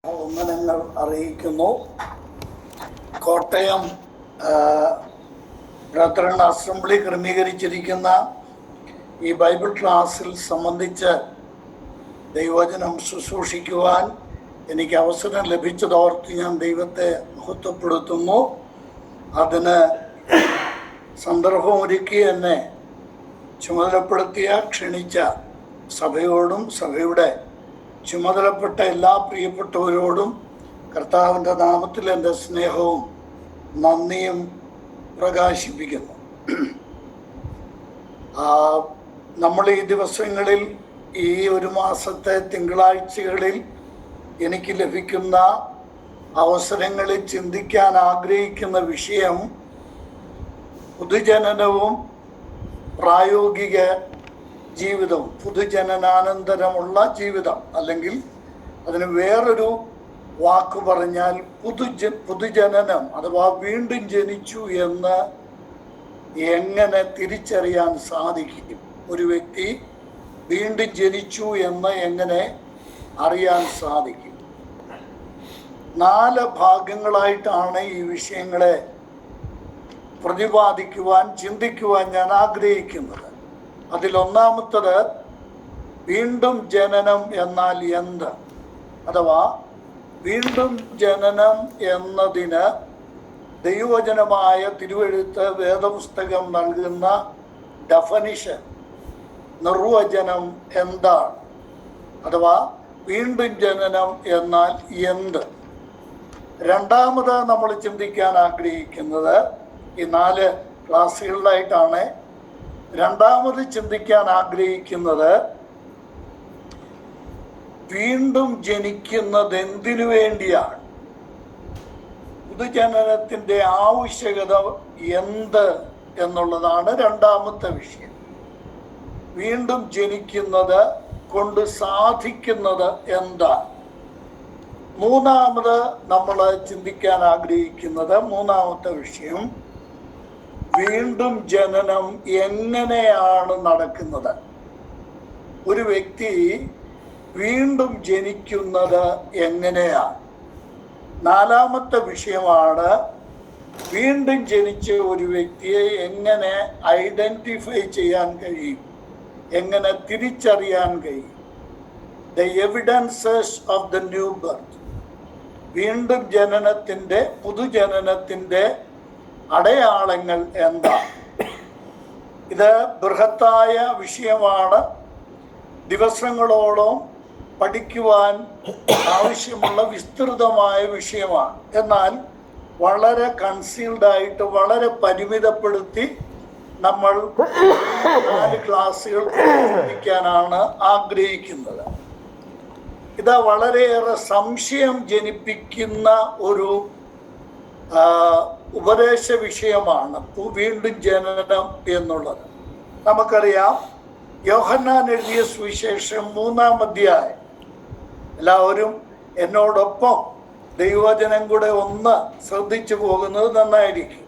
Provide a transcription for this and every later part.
വന്ദനങ്ങൾ അറിയിക്കുന്നു. Kottayam brethren assembly ക്രമീകരിച്ചിരിക്കുന്ന ഈ ബൈബിൾ ക്ലാസ്സിൽ സംബന്ധിച്ച് ദൈവവചനം ശുശ്രൂഷിക്കുവാൻ എനിക്ക് അവസരം ലഭിച്ചതോർത്ത് ഞാൻ ദൈവത്തെ മഹത്വപ്പെടുത്തുന്നു. അതിന് സന്ദർഭമൊരുക്കി എന്നെ ചുമതലപ്പെടുത്തിയ ക്ഷണിച്ച സഭയോടും സഭയുടെ ചുമതലപ്പെട്ട എല്ലാ പ്രിയപ്പെട്ടവരോടും കർത്താവിൻ്റെ നാമത്തിൽ എൻ്റെ സ്നേഹവും നന്ദിയും പ്രകാശിപ്പിക്കുന്നു. നമ്മൾ ഈ ദിവസങ്ങളിൽ ഈ ഒരു മാസത്തെ തിങ്കളാഴ്ചകളിൽ എനിക്ക് ലഭിക്കുന്ന അവസരങ്ങളിൽ ചിന്തിക്കാൻ ആഗ്രഹിക്കുന്ന വിഷയം പുതുജനനവും പ്രായോഗിക ജീവിതവും, പുതുജനനാനന്തരമുള്ള ജീവിതം, അല്ലെങ്കിൽ അതിന് വേറൊരു വാക്ക് പറഞ്ഞാൽ പുതുജനനം അഥവാ വീണ്ടും ജനിച്ചു എന്ന് എങ്ങനെ തിരിച്ചറിയാൻ സാധിക്കും? ഒരു വ്യക്തി വീണ്ടും ജനിച്ചു എന്ന് എങ്ങനെ അറിയാൻ സാധിക്കും? 4 ഭാഗങ്ങളായിട്ടാണ് ഈ വിഷയങ്ങളെ പ്രതിപാദിക്കുവാൻ, ചിന്തിക്കുവാൻ ഞാൻ ആഗ്രഹിക്കുന്നത്. അതിലൊന്നാമത്തത് വീണ്ടും ജനനം എന്നാൽ എന്ത്, അഥവാ വീണ്ടും ജനനം എന്നതിന് ദൈവവചനമായ തിരുവെഴുത്ത് വേദപുസ്തകം നൽകുന്ന ഡെഫനിഷൻ, നിർവചനം എന്താണ്? അഥവാ വീണ്ടും ജനനം എന്നാൽ എന്ത്? രണ്ടാമത് നമ്മൾ ചിന്തിക്കാൻ ആഗ്രഹിക്കുന്നത്, ഈ 4 ക്ലാസ്സുകളിലായിട്ടാണ് രണ്ടാമത് ചിന്തിക്കാൻ ആഗ്രഹിക്കുന്നത്, വീണ്ടും ജനിക്കുന്നത് എന്തിനു വേണ്ടിയാണ്? പുതുജനനത്തിൻ്റെ ആവശ്യകത എന്ത് എന്നുള്ളതാണ് രണ്ടാമത്തെ വിഷയം. വീണ്ടും ജനിക്കുന്നത് കൊണ്ട് സാധിക്കുന്നത് എന്താണ്? മൂന്നാമത് നമ്മൾ ചിന്തിക്കാൻ ആഗ്രഹിക്കുന്നത്, മൂന്നാമത്തെ വിഷയം, വീണ്ടും ജനനം എങ്ങനെയാണ് നടക്കുന്നത്? ഒരു വ്യക്തി വീണ്ടും ജനിക്കുന്നത് എങ്ങനെയാണ്? നാലാമത്തെ വിഷയമാണ്, വീണ്ടും ജനിച്ച ഒരു വ്യക്തിയെ എങ്ങനെ ഐഡന്റിഫൈ ചെയ്യാൻ കഴിയും, എങ്ങനെ തിരിച്ചറിയാൻ കഴിയും? The evidences of the new birth, വീണ്ടും ജനനത്തിൻ്റെ, പുതുജനനത്തിൻ്റെ അടയാളങ്ങൾ എന്താണ്? ഇത് ബൃഹത്തായ വിഷയമാണ്. ദിവസങ്ങളോളം പഠിക്കുവാൻ ആവശ്യമുള്ള വിസ്തൃതമായ വിഷയമാണ്. എന്നാൽ വളരെ കൺസീൽഡായിട്ട്, വളരെ പരിമിതപ്പെടുത്തി നമ്മൾ 4 ക്ലാസ്സുകൾ പഠിക്കാനാണ് ആഗ്രഹിക്കുന്നത്. ഇത് വളരെയേറെ സംശയം ജനിപ്പിക്കുന്ന ഒരു ഉപദേശ വിഷയമാണ് വീണ്ടും ജനനം എന്നുള്ളത്. നമുക്കറിയാം, യോഹന്നാൻ എഴുതിയ സുവിശേഷം 3-ാം അധ്യായം, എല്ലാവരും എന്നോടൊപ്പം ദൈവവചനം കൂടെ ഒന്ന് ശ്രദ്ധിച്ചു പോകുന്നത് നന്നായിരിക്കും.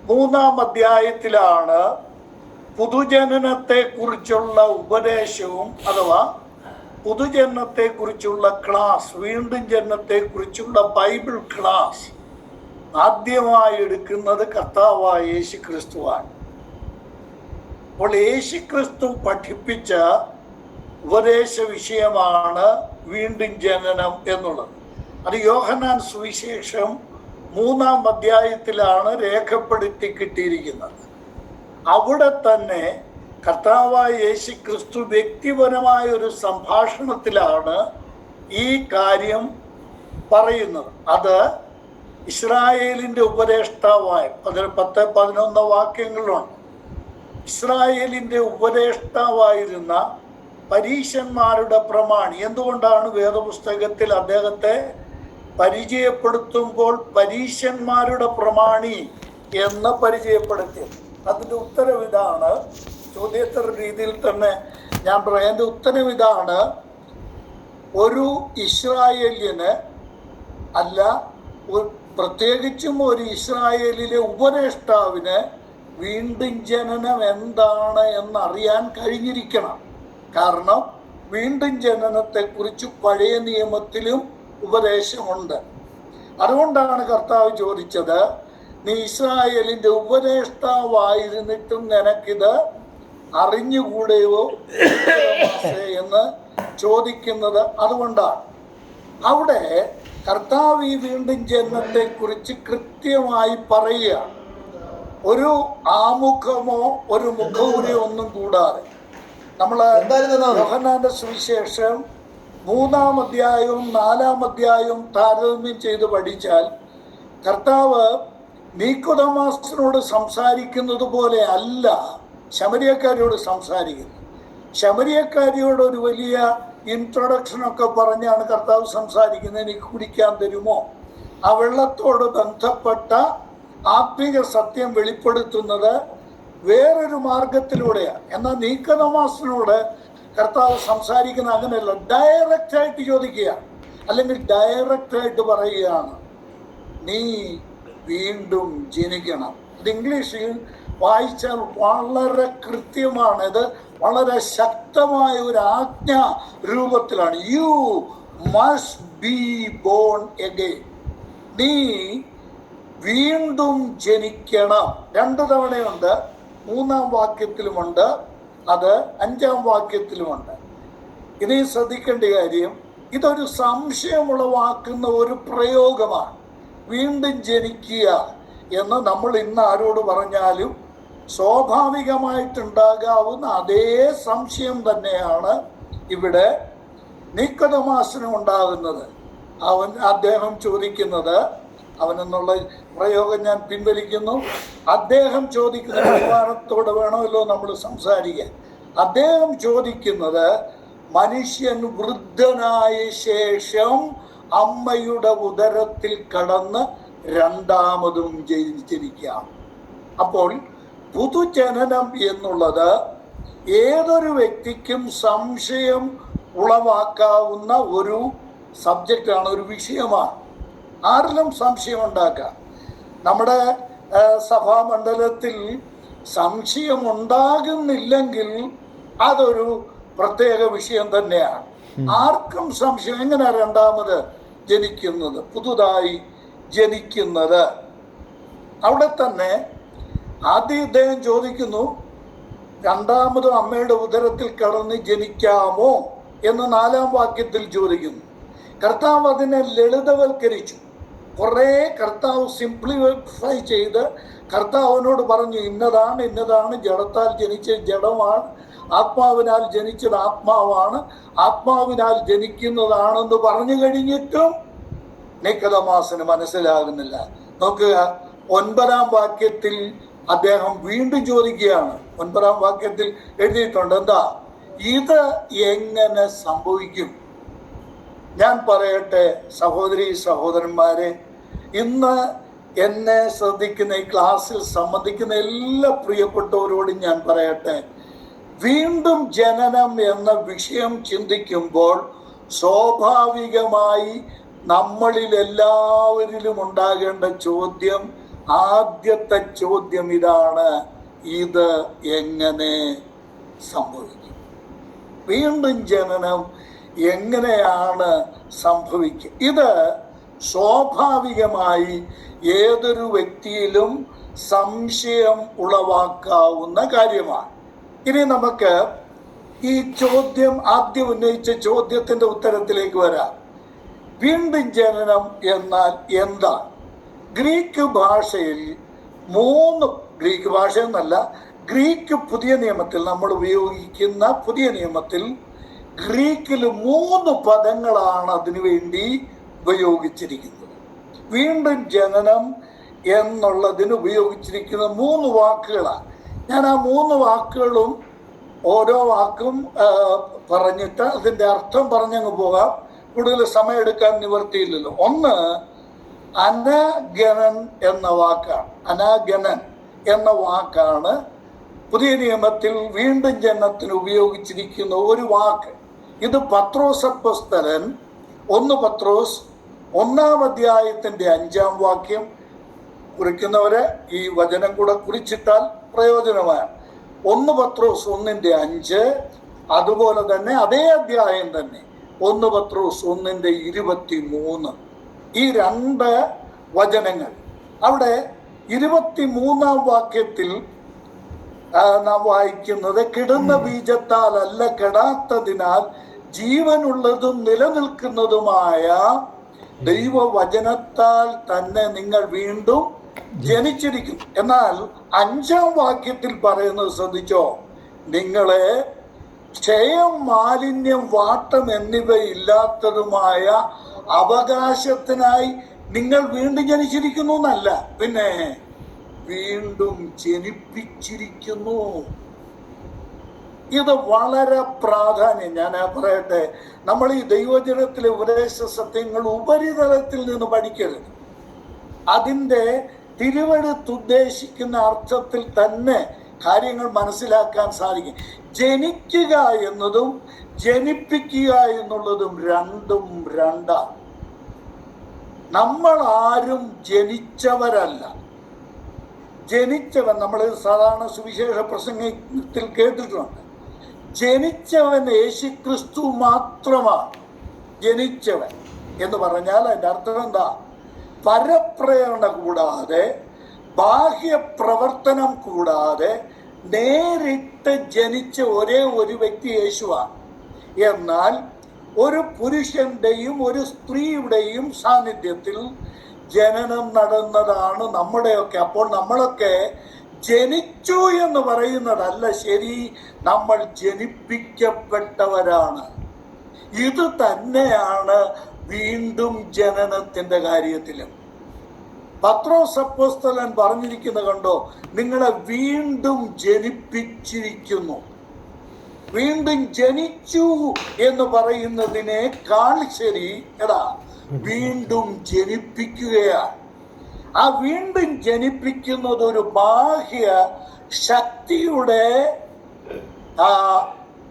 3-ാം അധ്യായത്തിലാണ് പുതുജനനത്തെക്കുറിച്ചുള്ള ഉപദേശവും, അഥവാ പുതുജനനത്തെക്കുറിച്ചുള്ള ക്ലാസ്, വീണ്ടും ജനനത്തെക്കുറിച്ചുള്ള ബൈബിൾ ക്ലാസ് ആദ്യമായി എടുക്കുന്നത് കർത്താവായ യേശു ക്രിസ്തുവാണ്. അപ്പോൾ യേശു ക്രിസ്തു പഠിപ്പിച്ച ഉപദേശ വിഷയമാണ് വീണ്ടും ജനനം എന്നുള്ളത്. അത് യോഹന്നാൻ സുവിശേഷം 3-ാം അധ്യായത്തിലാണ് രേഖപ്പെടുത്തി കിട്ടിയിരിക്കുന്നത്. അവിടെ തന്നെ കർത്താവായ യേശു ക്രിസ്തു വ്യക്തിപരമായ ഒരു സംഭാഷണത്തിലാണ് ഈ കാര്യം പറയുന്നത്. അത് ഇസ്രായേലിൻ്റെ ഉപദേഷ്ടാവായ 10-11 വാക്യങ്ങളുണ്ട്. ഇസ്രായേലിൻ്റെ ഉപദേഷ്ടാവായിരുന്ന പരീശന്മാരുടെ പ്രമാണി. എന്തുകൊണ്ടാണ് വേദപുസ്തകത്തിൽ അദ്ദേഹത്തെ പരിചയപ്പെടുത്തുമ്പോൾ പരീശന്മാരുടെ പ്രമാണി എന്ന് പരിചയപ്പെടുത്തിയത്? അതിൻ്റെ ഉത്തരം ഇതാണ്. ചോദ്യോത്തര രീതിയിൽ തന്നെ ഞാൻ പറയുന്നത് ഉത്തരം ഇതാണ്. ഒരു ഇസ്രായേലിന് അല്ല, പ്രത്യേകിച്ചും ഒരു ഇസ്രായേലിലെ ഉപദേഷ്ടാവിന് വീണ്ടും ജനനം എന്താണ് എന്നറിയാൻ കഴിഞ്ഞിരിക്കണം. കാരണം വീണ്ടും ജനനത്തെക്കുറിച്ച് പഴയ നിയമത്തിലും ഉപദേശമുണ്ട്. അതുകൊണ്ടാണ് കർത്താവ് ചോദിച്ചത്, നീ ഇസ്രായേലിന്റെ ഉപദേഷ്ടാവായിരുന്നിട്ടും നിനക്കിത് അറിഞ്ഞുകൂടെയോ എന്ന് ചോദിക്കുന്നത്. അതുകൊണ്ടാണ് അവിടെ കർത്താവ് ഈ വീണ്ടും ജന്മത്തെ കുറിച്ച് കൃത്യമായി പറയുക, ഒരു ആമുഖമോ ഒരു മുഖവുരയോ ഒന്നും കൂടാതെ. നമ്മള് യോഹന്നാന്റെ സുവിശേഷം 3-ാം അധ്യായവും 4-ാം അധ്യായവും താരതമ്യം ചെയ്ത് പഠിച്ചാൽ കർത്താവ് നിക്കോദെമോസിനോട് സംസാരിക്കുന്നത് പോലെ അല്ല ശമരിയക്കാരിയോട് സംസാരിക്കുന്നത്. ശമരിയക്കാരിയോട് ഒരു വലിയ ഇൻട്രൊഡക്ഷനൊക്കെ പറഞ്ഞാണ് കർത്താവ് സംസാരിക്കുന്നത്. എനിക്ക് കുടിക്കാൻ തരുമോ? ആ വെള്ളത്തോട് ബന്ധപ്പെട്ട ആത്മീക സത്യം വെളിപ്പെടുത്തുന്നത് വേറൊരു മാർഗത്തിലൂടെയാണ്. എന്നാൽ നിക്കോദെമോസിനോട് കർത്താവ് സംസാരിക്കുന്ന അങ്ങനെയല്ല, ഡയറക്റ്റായിട്ട് ചോദിക്കുകയാണ്, അല്ലെങ്കിൽ ഡയറക്റ്റായിട്ട് പറയുകയാണ്, നീ വീണ്ടും ജനിക്കണം. ഇത് ഇംഗ്ലീഷിൽ വായിച്ചാൽ വളരെ കൃത്യമാണ്. ഇത് വളരെ ശക്തമായ ഒരു ആജ്ഞ രൂപത്തിലാണ്. You must be bone again. നീ വീണ്ടും ജനിക്കണം. 2 തവണയുണ്ട്, 3-ാം വാക്യത്തിലുമുണ്ട്, അത് 5-ാം വാക്യത്തിലുമുണ്ട്. ഇനി ശ്രദ്ധിക്കേണ്ട കാര്യം, ഇതൊരു സംശയമുളവാക്കുന്ന ഒരു പ്രയോഗമാണ്. വീണ്ടും ജനിക്കുക എന്ന് നമ്മൾ ഇന്ന് ആരോട് പറഞ്ഞാലും സ്വാഭാവികമായിട്ടുണ്ടാകാവുന്ന അതേ സംശയം തന്നെയാണ് ഇവിടെ നിക്കോദെമോസിന് ഉണ്ടാകുന്നത്. അദ്ദേഹം ചോദിക്കുന്നത്, അവനെന്നുള്ള പ്രയോഗം ഞാൻ പിൻവലിക്കുന്നു, അദ്ദേഹം ചോദിക്കുന്ന ബഹുമാനത്തോട് വേണമല്ലോ നമ്മൾ സംസാരിക്കാൻ. അദ്ദേഹം ചോദിക്കുന്നത്, മനുഷ്യൻ വൃദ്ധനായ ശേഷം അമ്മയുടെ ഉദരത്തിൽ കടന്ന് രണ്ടാമതും ജനിക്കാം. അപ്പോൾ പുതുജനനം എന്നുള്ളത് ഏതൊരു വ്യക്തിക്കും സംശയം ഉളവാക്കാവുന്ന ഒരു സബ്ജക്റ്റാണ്, ഒരു വിഷയമാണ്. ആരിലും സംശയം ഉണ്ടാക്കാം. നമ്മുടെ സഭാമണ്ഡലത്തിൽ സംശയം ഉണ്ടാകുന്നില്ലെങ്കിൽ അതൊരു പ്രത്യേക വിഷയം തന്നെയാണ്. ആർക്കും സംശയം, എങ്ങനെ രണ്ടാമത് ജനിക്കുന്നത്, പുതുതായി ജനിക്കുന്നത്? അവിടെ തന്നെ ആദ്യം ഇദ്ദേഹം ചോദിക്കുന്നു, രണ്ടാമതും അമ്മയുടെ ഉദരത്തിൽ കടന്ന് ജനിക്കാമോ എന്ന് 4-ാം വാക്യത്തിൽ ചോദിക്കുന്നു. കർത്താവ് അതിനെ ലളിതവൽക്കരിച്ചു. കുറേ കർത്താവ് സിംപ്ലിഫൈ ചെയ്ത് കർത്താവിനോട് പറഞ്ഞു, ഇന്നതാണ് ഇന്നതാണ്, ജഡത്താൽ ജനിച്ചത് ജഡമാണ്, ആത്മാവിനാൽ ജനിച്ചത് ആത്മാവാണ്, ആത്മാവിനാൽ ജനിക്കുന്നതാണെന്ന് പറഞ്ഞു കഴിഞ്ഞിട്ടും നിക്കോദെമോസിന് മനസ്സിലാകുന്നില്ല. നോക്കുക, 9-ാം വാക്യത്തിൽ അദ്ദേഹം വീണ്ടും ചോദിക്കുകയാണ്. 9-ാം വാക്യത്തിൽ എഴുതിയിട്ടുണ്ട്, എന്താ, ഇത് എങ്ങനെ സംഭവിക്കും? ഞാൻ പറയട്ടെ സഹോദരി സഹോദരന്മാരെ, ഇന്ന് എന്നെ ശ്രദ്ധിക്കുന്ന, ഈ ക്ലാസ്സിൽ സംബന്ധിക്കുന്ന എല്ലാ പ്രിയപ്പെട്ടവരോടും ഞാൻ പറയട്ടെ, വീണ്ടും ജനനം എന്ന വിഷയം ചിന്തിക്കുമ്പോൾ സ്വാഭാവികമായി നമ്മളിൽ എല്ലാവരിലും ഉണ്ടാകേണ്ട ചോദ്യം, ആദ്യത്തെ ചോദ്യം ഇതാണ്, ഇത് എങ്ങനെ സംഭവിക്കും? വീണ്ടും ജനനം എങ്ങനെയാണ് സംഭവിക്കുക? ഇത് സ്വാഭാവികമായി ഏതൊരു വ്യക്തിയിലും സംശയം ഉളവാക്കാവുന്ന കാര്യമാണ്. ഇനി നമുക്ക് ഈ ചോദ്യം, ആദ്യം ഉന്നയിച്ച ചോദ്യത്തിന്റെ ഉത്തരത്തിലേക്ക് വരാം. വീണ്ടും ജനനം എന്നാൽ എന്താ? ഗ്രീക്ക് ഭാഷയിൽ ഗ്രീക്ക് ഭാഷ എന്നല്ല, ഗ്രീക്ക് പുതിയ നിയമത്തിൽ നമ്മൾ ഉപയോഗിക്കുന്ന പുതിയ നിയമത്തിൽ ഗ്രീക്കിൽ 3 പദങ്ങളാണ് അതിനുവേണ്ടി ഉപയോഗിച്ചിരിക്കുന്നത്. വീണ്ടും ജനനം എന്നുള്ളതിന് ഉപയോഗിച്ചിരിക്കുന്ന 3 വാക്കുകളാണ്. ഞാൻ ആ 3 വാക്കുകളും ഓരോ വാക്കും പറഞ്ഞിട്ട് അതിൻ്റെ അർത്ഥം പറഞ്ഞങ്ങ് പോകാം, കൂടുതൽ സമയമെടുക്കാൻ നിവർത്തിയില്ലല്ലോ. ഒന്ന്, അനാഗണൻ എന്ന വാക്കാണ്. അനാഗണൻ എന്ന വാക്കാണ് പുതിയ നിയമത്തിൽ വീണ്ടും ജനനത്തിന് ഉപയോഗിച്ചിരിക്കുന്ന ഒരു വാക്ക്. ഇത് പത്രോസ് അപ്പോസ്തലൻ 1 പത്രോസ് 1-ാം അധ്യായത്തിൻ്റെ 5-ാം വാക്യം, കുറിക്കുന്നവരെ ഈ വചനം കൂടെ കുറിച്ചിട്ടാൽ പ്രയോജനമാണ്. 1 പത്രോസ് 1-ന്റെ 5, അതുപോലെ തന്നെ അതേ അധ്യായം തന്നെ 1 പത്രോസ് 1:23. ഈ 2 വചനങ്ങൾ അവിടെ 23-ാം വാക്യത്തിൽ നാം വായിക്കുന്നത്, കിടുന്ന ബീജത്താലല്ല, കെടാത്തതിനാൽ ജീവനുള്ളതും നിലനിൽക്കുന്നതുമായ ദൈവവചനത്താൽ തന്നെ നിങ്ങൾ വീണ്ടും ജനിച്ചിരിക്കും. എന്നാൽ 5-ാം വാക്യത്തിൽ പറയുന്നത് ശ്രദ്ധിച്ചോ, നിങ്ങളെ ക്ഷയം, മാലിന്യം, വാട്ടം എന്നിവയില്ലാത്തതുമായ അവകാശത്തിനായി നിങ്ങൾ വീണ്ടും ജനിച്ചിരിക്കുന്നു എന്നല്ല, പിന്നെ വീണ്ടും ജനിപ്പിച്ചിരിക്കുന്നു. ഇത് വളരെ പ്രാധാന്യം. ഞാൻ പറയട്ടെ, നമ്മൾ ഈ ദൈവജനത്തിലെ ഉപദേശ സത്യങ്ങൾ ഉപരിതലത്തിൽ നിന്ന് പഠിക്കരുത്. അതിൻ്റെ തിരുവെടുത്തുദ്ദേശിക്കുന്ന അർത്ഥത്തിൽ തന്നെ കാര്യങ്ങൾ മനസ്സിലാക്കാൻ സാധിക്കും. ജനിക്കുക എന്നതും ജനിപ്പിക്കുക എന്നുള്ളതും രണ്ടും രണ്ടാണ്. നമ്മൾ ആരും ജനിച്ചവരല്ല. ജനിച്ചവൻ, നമ്മൾ സാധാരണ സുവിശേഷ പ്രസംഗത്തിൽ കേട്ടിട്ടുണ്ട്, ജനിച്ചവൻ യേശുക്രിസ്തു മാത്രമാണ്. ജനിച്ചവൻ എന്ന് പറഞ്ഞാൽ അതിൻ്റെ അർത്ഥം എന്താ? പരപ്രേരണ കൂടാതെ, ബാഹ്യപ്രവർത്തനം കൂടാതെ നേരിട്ട് ജനിച്ച ഒരേ ഒരു വ്യക്തി യേശുവാണ്. എന്നാൽ ഒരു പുരുഷന്റെയും ഒരു സ്ത്രീയുടെയും സാന്നിധ്യത്തിൽ ജനനം നടന്നതാണ് നമ്മുടെയൊക്കെ. അപ്പോൾ നമ്മളൊക്കെ ജനിച്ചു എന്ന് പറയുന്നതല്ല ശരി, നമ്മൾ ജനിപ്പിക്കപ്പെട്ടവരാണ്. ഇത് തന്നെയാണ് വീണ്ടും ജനനത്തിന്റെ കാര്യത്തിലും പത്രോസ് അപ്പോസ്തലൻ പറഞ്ഞിരിക്കുന്നത് കണ്ടോ, നിങ്ങളെ വീണ്ടും ജനിപ്പിച്ചിരിക്കുന്നു. വീണ്ടും ജനിച്ചു എന്ന് പറയുന്നതിനേക്കാൾ ശരി വീണ്ടും ജനിപ്പിക്കുകയാണ്. ആ വീണ്ടും ജനിപ്പിക്കുന്നത് ഒരു ബാഹ്യ ശക്തിയുടെ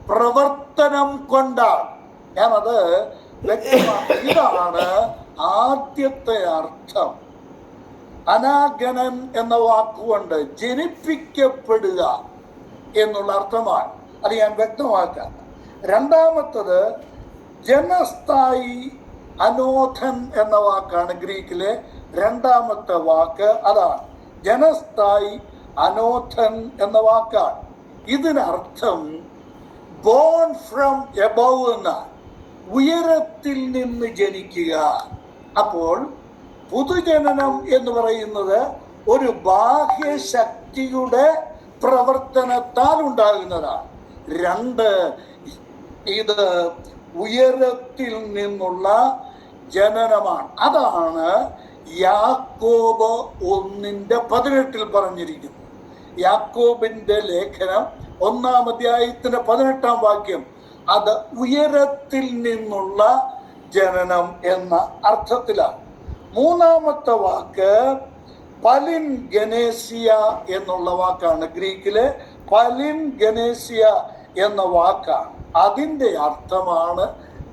പ്രവർത്തനം കൊണ്ടാണ്. ഞാനത് വ്യക്തമാക്കി. ഇതാണ് ആദ്യത്തെ അർത്ഥം. അനാഗനൻ എന്ന വാക്കുകൊണ്ട് ജനിപ്പിക്കപ്പെടുക എന്നുള്ള അർത്ഥമാണ്. അത് ഞാൻ വ്യക്തമാക്കാം. രണ്ടാമത്തത് ജനസ്ഥായി അനോഥൻ എന്ന വാക്കാണ്. ഗ്രീക്കിലെ രണ്ടാമത്തെ വാക്ക് അതാണ്. ജനസ്ഥായി അനോഥൻ എന്ന വാക്കാണ്. ഇതിനർത്ഥം ബോൺ ഫ്രം എബവ് എന്നാണ്, ഉയരത്തിൽ നിന്ന് ജനിക്കുക. അപ്പോൾ പുതുജനനം എന്ന് പറയുന്നത് ഒരു ബാഹ്യശക്തിയുടെ പ്രവർത്തനത്താൽ ഉണ്ടാകുന്നതാണ്. 2, ഇത് ഉയരത്തിൽ നിന്നുള്ള ജനനമാണ്. അതാണ് യാക്കോബ് 1:18 പറഞ്ഞിരിക്കുന്നത്. യാക്കോബിന്റെ ലേഖനം 1-ാം അധ്യായത്തിന്റെ 18-ാം വാക്യം, അത് ഉയരത്തിൽ നിന്നുള്ള ജനനം എന്ന അർത്ഥത്തിലാണ്. 3-ാമത്തെ വാക്ക് പലിൻ ഗനേസിയ എന്നുള്ള വാക്കാണ്. ഗ്രീക്കിലെ പലിൻ ഗനേസിയ എന്ന വാക്കാണ്. അതിൻ്റെ അർത്ഥമാണ്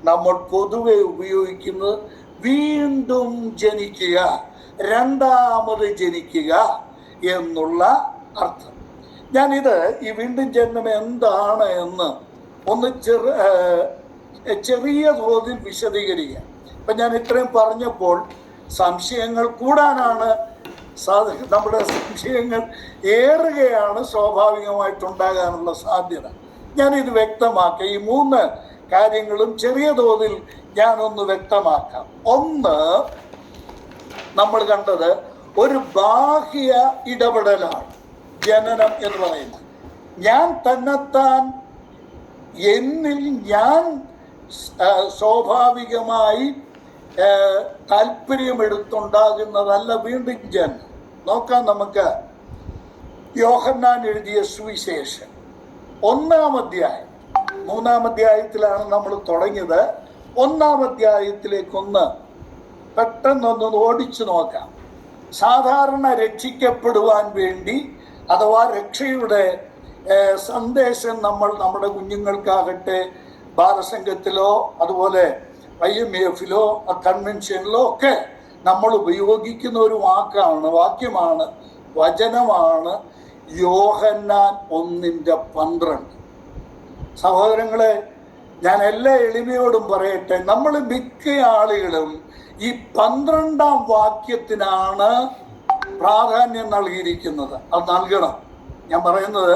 നമ്മൾ പൊതുവെ ഉപയോഗിക്കുന്നത്, വീണ്ടും ജനിക്കുക, രണ്ടാമത് ജനിക്കുക എന്നുള്ള അർത്ഥം. ഞാനിത് ഈ വീണ്ടും ജനനം എന്താണ് എന്ന് ഒന്ന് ചെറിയ തോതിൽ വിശദീകരിക്കുക. ഇപ്പം ഞാൻ ഇത്രയും പറഞ്ഞപ്പോൾ സംശയങ്ങൾ കൂടാനാണ് നമ്മുടെ സംശയങ്ങൾ ഏറുകയാണ് സ്വാഭാവികമായിട്ടുണ്ടാകാനുള്ള സാധ്യത. ഞാനിത് വ്യക്തമാക്കാം. ഈ 3 കാര്യങ്ങളും ചെറിയ തോതിൽ ഞാനൊന്ന് വ്യക്തമാക്കാം. ഒന്ന്, നമ്മൾ കണ്ടത് ഒരു ബാഹ്യ ഇടപെടലാണ് ജനനം എന്ന് പറയുന്നത്. ഞാൻ തന്നെത്താൻ എന്നിൽ ഞാൻ സ്വാഭാവികമായി താല്പര്യമെടുത്തുണ്ടാകുന്നതല്ല വീണ്ടും ജനനം. നോക്കാം നമുക്ക്. യോഹന്നാൻ എഴുതിയ സുവിശേഷം 1-ാം അധ്യായം, 3-ാം അധ്യായത്തിലാണ് നമ്മൾ തുടങ്ങിയത്. 1-ാം അധ്യായത്തിലേക്കൊന്ന് പെട്ടെന്നൊന്ന് ഓടിച്ചു നോക്കാം. സാധാരണ രക്ഷിക്കപ്പെടുവാൻ വേണ്ടി, അഥവാ രക്ഷയുടെ സന്ദേശം നമ്മൾ നമ്മുടെ കുഞ്ഞുങ്ങൾക്കാകട്ടെ ബാലസംഘത്തിലോ അതുപോലെ IMF-ലോ കൺവെൻഷനിലോ ഒക്കെ നമ്മൾ ഉപയോഗിക്കുന്ന ഒരു വാക്യമാണ്, വചനമാണ് യോഹന്നാൻ 1:12. സഹോദരങ്ങളെ, ഞാൻ എല്ലാ എളിമയോടും പറയട്ടെ, നമ്മൾ മിക്ക ആളുകളും ഈ 12-ാം വാക്യത്തിനാണ് പ്രാധാന്യം നൽകിയിരിക്കുന്നത്. അത് നൽകണം. ഞാൻ പറയുന്നത്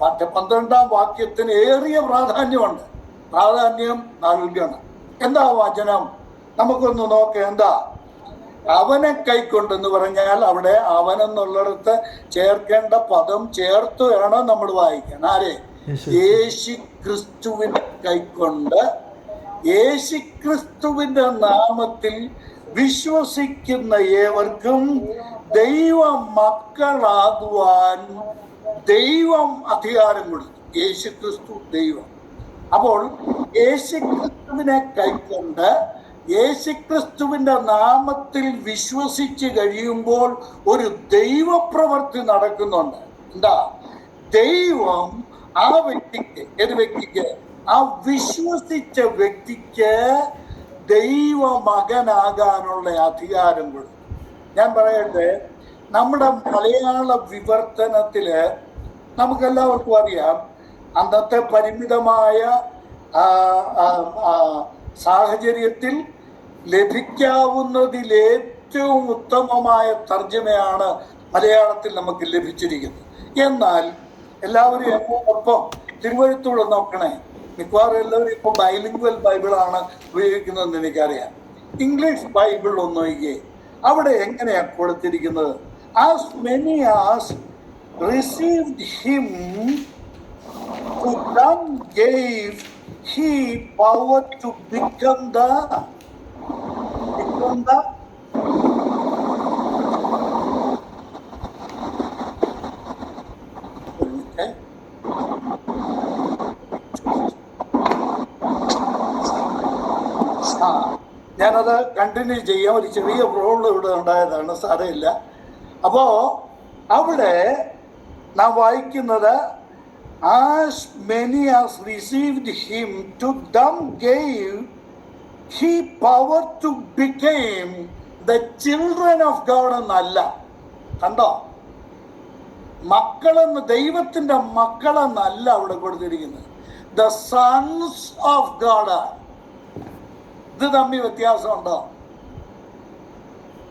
12-ാം വാക്യത്തിന് ഏറിയ പ്രാധാന്യമുണ്ട്. പ്രാധാന്യം നൽകണം. എന്താ വചനം? നമുക്കൊന്ന് നോക്കാം. എന്താ അവനെ കൈക്കൊണ്ടെന്ന് പറഞ്ഞാൽ അവിടെ അവനെന്നുള്ളിടത്ത് ചേർക്കേണ്ട പദം ചേർത്ത് വേണം നമ്മൾ വായിക്കാൻ. ആരെ? യേശു ക്രിസ്തുവിനെ കൈക്കൊണ്ട് യേശുക്രിസ്തുവിന്റെ നാമത്തിൽ വിശ്വസിക്കുന്ന ഏവർക്കും ദൈവ മക്കളാകുവാൻ ദൈവം അധികാരം കൊടുത്തു. യേശുക്രിസ്തു ദൈവം. അപ്പോൾ യേശുക്രിസ്തുവിനെ കൈക്കൊണ്ട് യേശുക്രിസ്തുവിന്റെ നാമത്തിൽ വിശ്വസിച്ച് കഴിയുമ്പോൾ ഒരു ദൈവപ്രവൃത്തി നടക്കുന്നുണ്ട്. എന്താ? ദൈവം ആ വ്യക്തിക്ക്, ഏത് വ്യക്തിക്ക്? ആ വിശ്വസിച്ച വ്യക്തിക്ക് ദൈവ മകനാകാനുള്ള അധികാരം കൊടുത്തു. ഞാൻ പറയട്ടെ, നമ്മുടെ മലയാള വിവർത്തനത്തില് നമുക്കെല്ലാവർക്കും അറിയാം, അന്നത്തെ പരിമിതമായ സാഹചര്യത്തിൽ ലഭിക്കാവുന്നതിൽ ഏറ്റവും ഉത്തമമായ തർജ്ജമയാണ് മലയാളത്തിൽ നമുക്ക് ലഭിച്ചിരിക്കുന്നത്. എന്നാൽ എല്ലാവരും എന്നോടൊപ്പം തിരുവഴുത്തൂടെ നോക്കണേ. മിക്കവാറും എല്ലാവരും ഇപ്പോൾ ബൈലിംഗ്വൽ ബൈബിളാണ് ഉപയോഗിക്കുന്നതെന്ന് എനിക്കറിയാം. ഇംഗ്ലീഷ് ബൈബിൾ ഒന്ന് നോക്കിയേ, അവിടെ എങ്ങനെയാണ് കൊടുത്തിരിക്കുന്നത്? As many as received him to them gave he power to become the ഞാനത് കണ്ടിന്യൂ ചെയ്യാം. ഒരു ചെറിയ പ്രോബ്ലം ഇവിടെ ഉണ്ടായതാണ്, സാരമില്ല. അപ്പോ അവിടെ നാം വായിക്കുന്നത് as many as received him to them gave he power to become the children of God എന്നല്ല. കണ്ടോ? മക്കളെന്ന്, ദൈവത്തിന്റെ മക്കളെന്നല്ല അവിടെ കൊടുത്തിരിക്കുന്നത്. the sons of God. ഇത് തമ്മിൽ വ്യത്യാസമുണ്ടോ?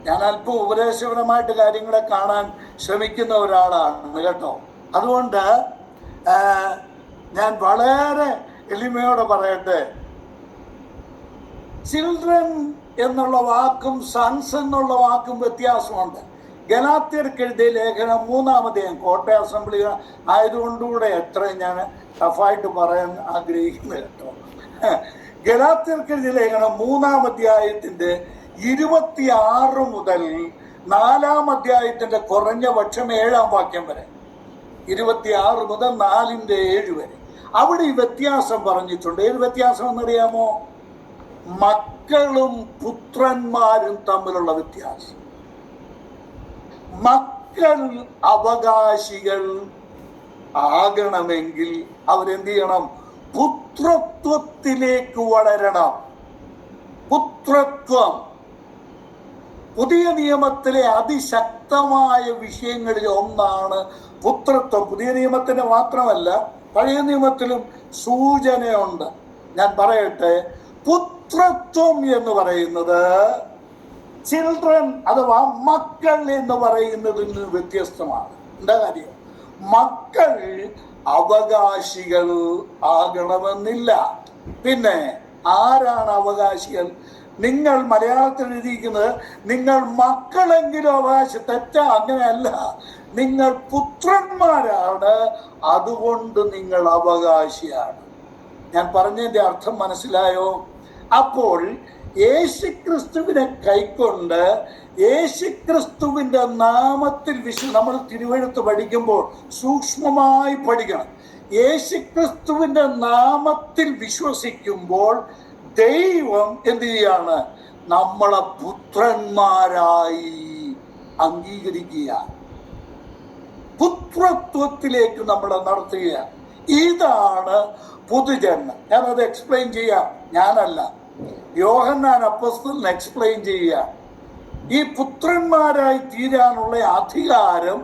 ഞാൻ അല്പം ഉപദേശപരമായിട്ട് കാര്യങ്ങളെ കാണാൻ ശ്രമിക്കുന്ന ഒരാളാണ് കേട്ടോ. അതുകൊണ്ട് ഞാൻ വളരെ എളിമയോടെ പറയട്ടെ, ചിൽഡ്രൻ എന്നുള്ള വാക്കും സൺസ് എന്നുള്ള വാക്കും വ്യത്യാസമുണ്ട്. ഗലാത്യർക്ക് എഴുതിയ ലേഖനം 3-ാം അധ്യായം, കോട്ടയം അസംബ്ലി ആയതുകൊണ്ടുകൂടെ എത്രയും ഞാൻ ടഫായിട്ട് പറയാൻ ആഗ്രഹിക്കുന്നത് കേട്ടോ. ഗലാത്യർക്ക് എഴുതിയ ലേഖനം 3-ാം അധ്യായത്തിന്റെ 26 മുതൽ 4-ാം അധ്യായത്തിന്റെ കുറഞ്ഞ പക്ഷം 7-ാം വാക്യം വരെ, 26 മുതൽ 4-7 വരെ അവിടെ ഈ വ്യത്യാസം പറഞ്ഞിട്ടുണ്ട്. ഏത് വ്യത്യാസം എന്നറിയാമോ? മക്കളും പുത്രന്മാരും തമ്മിലുള്ള വ്യത്യാസം. മക്കൾ അവകാശികൾ ആകണമെങ്കിൽ അവരെന്ത് ചെയ്യണം? പുത്രത്വത്തിലേക്ക് വളരണം. പുത്രത്വം പുതിയ നിയമത്തിലെ അതിശക്തമായ വിഷയങ്ങളിൽ ഒന്നാണ് പുത്രത്വം. പുതിയ നിയമത്തിന് മാത്രമല്ല, പഴയ നിയമത്തിലും സൂചനയുണ്ട്. ഞാൻ പറയട്ടെ, പുത്രത്വം എന്ന് പറയുന്നത് ചിൽഡ്രൻ അഥവാ മക്കൾ എന്ന് പറയുന്നതിന് വ്യത്യസ്തമാണ്. എന്താ കാര്യം? മക്കൾ അവകാശികൾ ആകണമെന്നില്ല. പിന്നെ ആരാണ് അവകാശികൾ? നിങ്ങൾ മലയാളത്തിൽ എഴുതിയിരിക്കുന്നത് നിങ്ങൾ മക്കളെങ്കിലും അവകാശം. തെറ്റാ, അങ്ങനെയല്ല. നിങ്ങൾ പുത്രന്മാരാണ്, അതുകൊണ്ട് നിങ്ങൾ അവകാശിയാണ്. ഞാൻ പറഞ്ഞതിന്റെ അർത്ഥം മനസ്സിലായോ? അപ്പോൾ യേശുക്രിസ്തുവിനെ കൈക്കൊണ്ട് യേശുക്രിസ്തുവിന്റെ നാമത്തിൽ നമ്മൾ തിരുവെഴുത്ത് പഠിക്കുമ്പോൾ സൂക്ഷ്മമായി പഠിക്കണം. യേശുക്രിസ്തുവിന്റെ നാമത്തിൽ വിശ്വസിക്കുമ്പോൾ ദൈവം എന്ത് ചെയ്യാണ്? നമ്മളെ പുത്രന്മാരായി അംഗീകരിക്കുക, പുത്രത്വത്തിലേക്ക് നമ്മളെ നടത്തുക. ഇതാണ് പുതുജന്മം. ഞാനത് എക്സ്പ്ലെയിൻ ചെയ്യാം. ഞാനല്ല, യോഹന്നാൻ അപ്പോസ്തലൻ എക്സ്പ്ലെയിൻ ചെയ്യുക. ഈ പുത്രന്മാരായി തീരാനുള്ള അധികാരം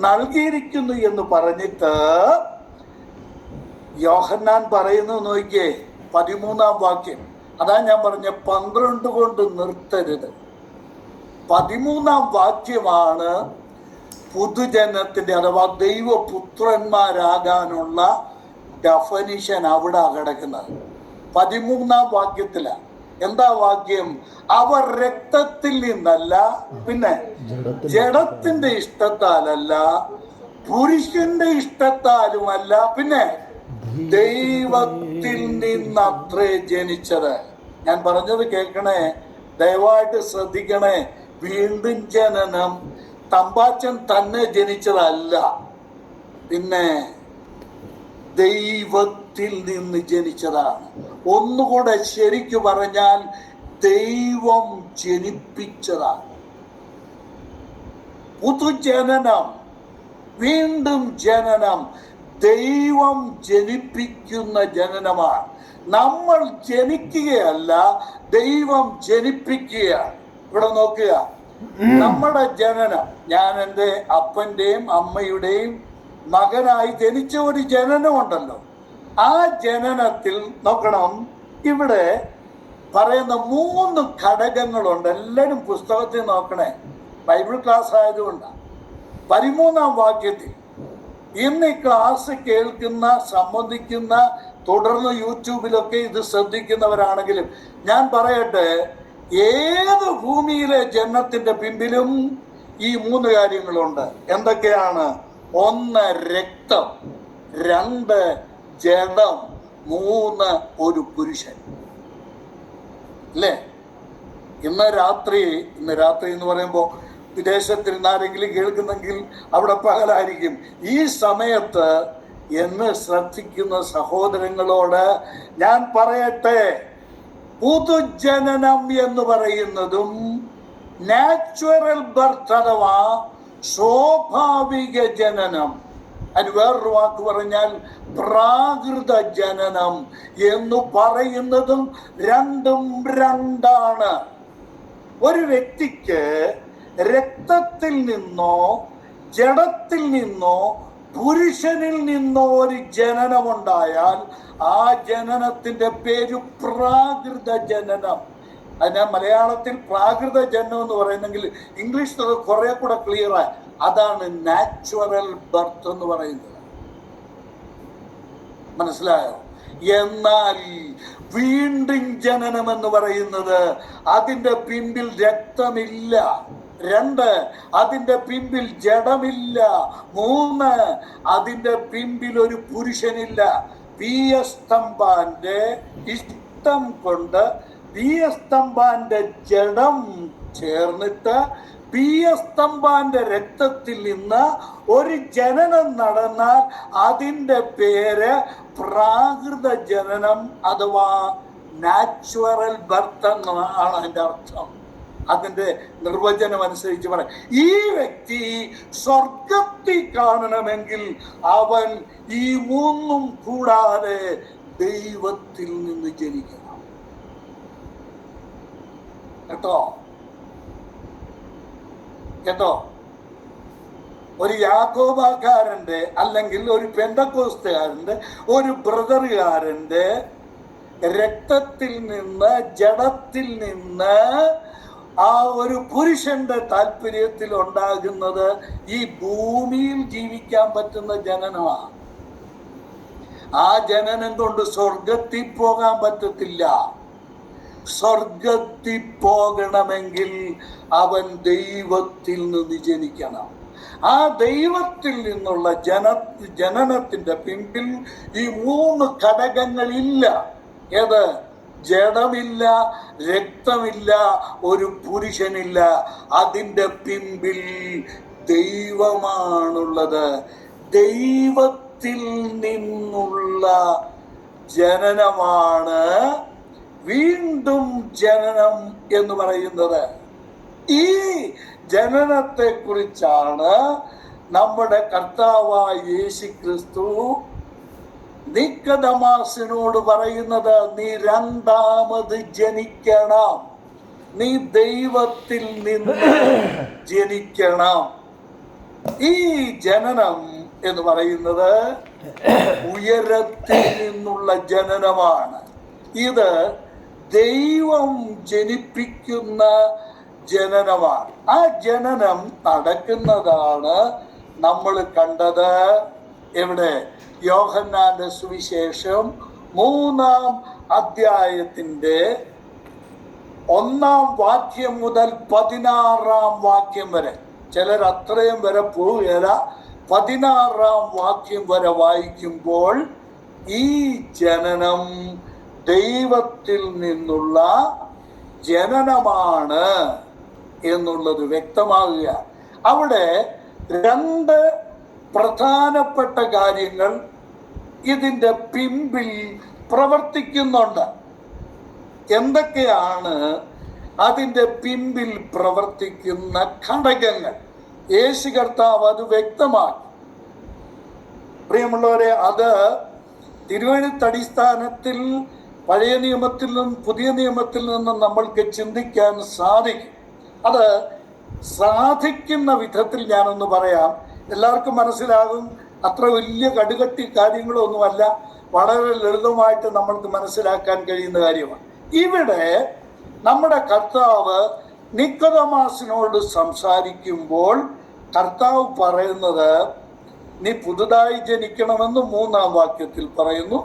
നൽകിയിരിക്കുന്നു എന്ന് പറഞ്ഞിട്ട് യോഹന്നാൻ പറയുന്നു, നോക്കിയേ, 13-ാം വാക്യം. അതാ ഞാൻ പറഞ്ഞ 12 കൊണ്ട് നിർത്തരുത്. 13-ാം വാക്യമാണ് പുതുജനത്തിന്റെ അഥവാ ദൈവപുത്രന്മാരാകാനുള്ള ഡെഫിനിഷൻ അവിടെ കിടക്കുന്നത്. 13-ാം വാക്യത്തിലാണ്. എന്താ വാക്യം? അവർ രക്തത്തിൽ നിന്നല്ല, പിന്നെ ജഡത്തിന്റെ ഇഷ്ടത്താലല്ല, പുരുഷന്റെ ഇഷ്ടത്താലുമല്ല, പിന്നെ ദൈവത്തിൽ നിന്നത്രേ ജനിച്ചത്. ഞാൻ പറഞ്ഞത് കേൾക്കണേ, ദയവായിട്ട് ശ്രദ്ധിക്കണേ. വീണ്ടും ജനനം തമ്പാച്ചൻ തന്നെ ജനിച്ചതല്ല, പിന്നെ ദൈവത്തിൽ നിന്ന് ജനിച്ചതാണ്. ഒന്നുകൂടെ ശരിക്കു പറഞ്ഞാൽ ദൈവം ജനിപ്പിച്ചതാണ്. പുതുജനനം, വീണ്ടും ജനനം ദൈവം ജനിപ്പിക്കുന്ന ജനനമാണ്. നമ്മൾ ജനിക്കുകയല്ല, ദൈവം ജനിപ്പിക്കുകയാണ്. ഇവിടെ നോക്കുക, നമ്മുടെ ജനനം, ഞാൻ എൻ്റെ അപ്പൻ്റെയും അമ്മയുടെയും മകനായി ജനിച്ച ഒരു ജനനമുണ്ടല്ലോ. ആ ജനനത്തിൽ നോക്കണം, ഇവിടെ പറയുന്ന 3 ഘടകങ്ങളുണ്ട്. എല്ലാവരും പുസ്തകത്തിൽ നോക്കണേ, ബൈബിൾ ക്ലാസ് ആയതുകൊണ്ടാണ്. 13-ാം വാക്യത്തിൽ ഇന്ന് ഈ ക്ലാസ് കേൾക്കുന്ന, സംബന്ധിക്കുന്ന, തുടർന്ന് യൂട്യൂബിലൊക്കെ ഇത് ശ്രദ്ധിക്കുന്നവരാണെങ്കിലും ഞാൻ പറയട്ടെ, ഏത് ഭൂമിയിലെ ജനനത്തിന്റെ പിമ്പിലും ഈ 3 കാര്യങ്ങളുണ്ട്. എന്തൊക്കെയാണ്? 1 രക്തം, 2 ജഡം, 3 ഒരു പുരുഷൻ. അല്ലേ? ഇന്ന് രാത്രി എന്ന് പറയുമ്പോൾ വിദേശത്തിൽ നിന്നാരെങ്കിലും കേൾക്കുന്നെങ്കിൽ അവിടെ പകലായിരിക്കും. ഈ സമയത്ത് എന്ന് ശ്രദ്ധിക്കുന്ന സഹോദരങ്ങളോട് ഞാൻ പറയട്ടെ, പുതുജനനം എന്ന് പറയുന്നതും നാച്ചുറൽ ബർത്ത് അഥവാ സ്വാഭാവിക ജനനം, അതിന് വേറൊരു വാക്ക് പറഞ്ഞാൽ പ്രാകൃത ജനനം എന്ന് പറയുന്നതും രണ്ടും രണ്ടാണ്. ഒരു വ്യക്തിക്ക് രക്തത്തിൽ നിന്നോ ജഡത്തിൽ നിന്നോ പുരുഷനിൽ നിന്നോ ഒരു ജനനമുണ്ടായാൽ ആ ജനനത്തിന്റെ പേര് പ്രാകൃത ജനനം. അതിന് മലയാളത്തിൽ പ്രാകൃത ജനനം എന്ന് പറയുന്നെങ്കിൽ ഇംഗ്ലീഷിൽ കുറെ കൂടെ ക്ലിയറായി, അതാണ് നാച്ചുറൽ ബർത്ത് എന്ന് പറയുന്നത്. മനസ്സിലായോ? എന്നാൽ വീണ്ടും ജനനം എന്ന് പറയുന്നത് അതിന്റെ പിമ്പിൽ രക്തമില്ല, 2 അതിന്റെ പിമ്പിൽ ജഡമില്ല, 3 അതിന്റെ പിമ്പിൽ ഒരു പുരുഷനില്ല. PS തമ്പാന്റെ ഇഷ്ടം കൊണ്ട് PS തമ്പാന്റെ ജഡം ചേർന്നിട്ട് PS തമ്പാന്റെ രക്തത്തിൽ നിന്ന് ഒരു ജനനം നടന്നാൽ അതിൻ്റെ പേര് പ്രാകൃത ജനനം അഥവാ നാച്ചുറൽ ബർത്ത് എന്നാണ് അതിൻ്റെ അർത്ഥം. അതിൻ്റെ നിർവചനം അനുസരിച്ച് പറയാം, ഈ വ്യക്തി സ്വർഗത്തിൽ കാണണമെങ്കിൽ അവൻ ഈ 3 കൂടാതെ ദൈവത്തിൽ നിന്ന് ജനിക്കണം. കേട്ടോ? ഒരു യാക്കോബക്കാരൻ്റെ അല്ലെങ്കിൽ ഒരു പെന്തക്കോസ്തുകാരൻ്റെ ഒരു ബ്രദറുകാരൻ്റെ രക്തത്തിൽ നിന്ന് ജഡത്തിൽ നിന്ന് ആ ഒരു പുരുഷന്റെ താല്പര്യത്തിൽ ഉണ്ടാകുന്നത് ഈ ഭൂമിയിൽ ജീവിക്കാൻ പറ്റുന്ന ജനനമാണ്. ആ ജനനം കൊണ്ട് സ്വർഗത്തിൽ പോകാൻ പറ്റത്തില്ല. സ്വർഗത്തിൽ പോകണമെങ്കിൽ അവൻ ദൈവത്തിൽ നിന്ന് ജനിക്കണം. ആ ദൈവത്തിൽ നിന്നുള്ള ജനനത്തിന്റെ പിമ്പിൽ ഈ 3 ഘടകങ്ങളില്ല. ഏത്? ജഡമില്ല, രക്തമില്ല, ഒരു പുരുഷനില്ല. അതിൻ്റെ പിമ്പിൽ ദൈവമാണുള്ളത്. ദൈവത്തിൽ നിന്നുള്ള ജനനമാണ് വീണ്ടും ജനനം എന്ന് പറയുന്നത്. ഈ ജനനത്തെ കുറിച്ചാണ് നമ്മുടെ കർത്താവായ യേശുക്രിസ്തു നിക്കോദെമോസിനോട് പറയുന്നത്, നീ 2ാമത് ജനിക്കണം, നീ ദൈവത്തിൽ നിന്ന് ജനിക്കണം. ഈ ജനനം എന്ന് പറയുന്നത് ഉയരത്തിൽ നിന്നുള്ള ജനനമാണ്. ഇത് ദൈവം ജനിപ്പിക്കുന്ന ജനനമാണ്. ആ ജനനം നടക്കുന്നതാണ് നമ്മൾ കണ്ടത് എവിടെ? യോഹന്നാന്റെ സുവിശേഷം 3-ാം അധ്യായത്തിന്റെ 1-ാം വാക്യം മുതൽ 16-ാം വാക്യം വരെ. ചിലർ അത്രയും വരെ പോവുകയില്ല. 16-ാം വാക്യം വരെ വായിക്കുമ്പോൾ ഈ ജനനം ദൈവത്തിൽ നിന്നുള്ള ജനനമാണ് എന്നുള്ളത് വ്യക്തമാകുക. അവിടെ 2 പ്രധാനപ്പെട്ട കാര്യങ്ങൾ ഇതിൻ്റെ പിമ്പിൽ പ്രവർത്തിക്കുന്നുണ്ട്. എന്തൊക്കെയാണ് അതിൻ്റെ പിമ്പിൽ പ്രവർത്തിക്കുന്ന ഘടകങ്ങൾ? യേശു കർത്താവ് അത് വ്യക്തമാക്കി. പ്രിയമുള്ളവരെ, അത് തിരുവെഴുത്തടിസ്ഥാനത്തിൽ പഴയ നിയമത്തിൽ നിന്നും പുതിയ നിയമത്തിൽ നിന്നും നമ്മൾക്ക് ചിന്തിക്കാൻ സാധിക്കും. അത് സാധിക്കുന്ന വിധത്തിൽ ഞാനൊന്ന് പറയാം. എല്ലാവർക്കും മനസ്സിലാകും. അത്ര വലിയ കടുകട്ടി കാര്യങ്ങളൊന്നുമല്ല, വളരെ ലളിതമായിട്ട് നമ്മൾക്ക് മനസ്സിലാക്കാൻ കഴിയുന്ന കാര്യമാണ്. ഇവിടെ നമ്മുടെ കർത്താവ് നിക്കോദെമാസിനോട് സംസാരിക്കുമ്പോൾ കർത്താവ് പറയുന്നത്, നീ പുതുതായി ജനിക്കണമെന്ന് 3-ാം വാക്യത്തിൽ പറയുന്നു.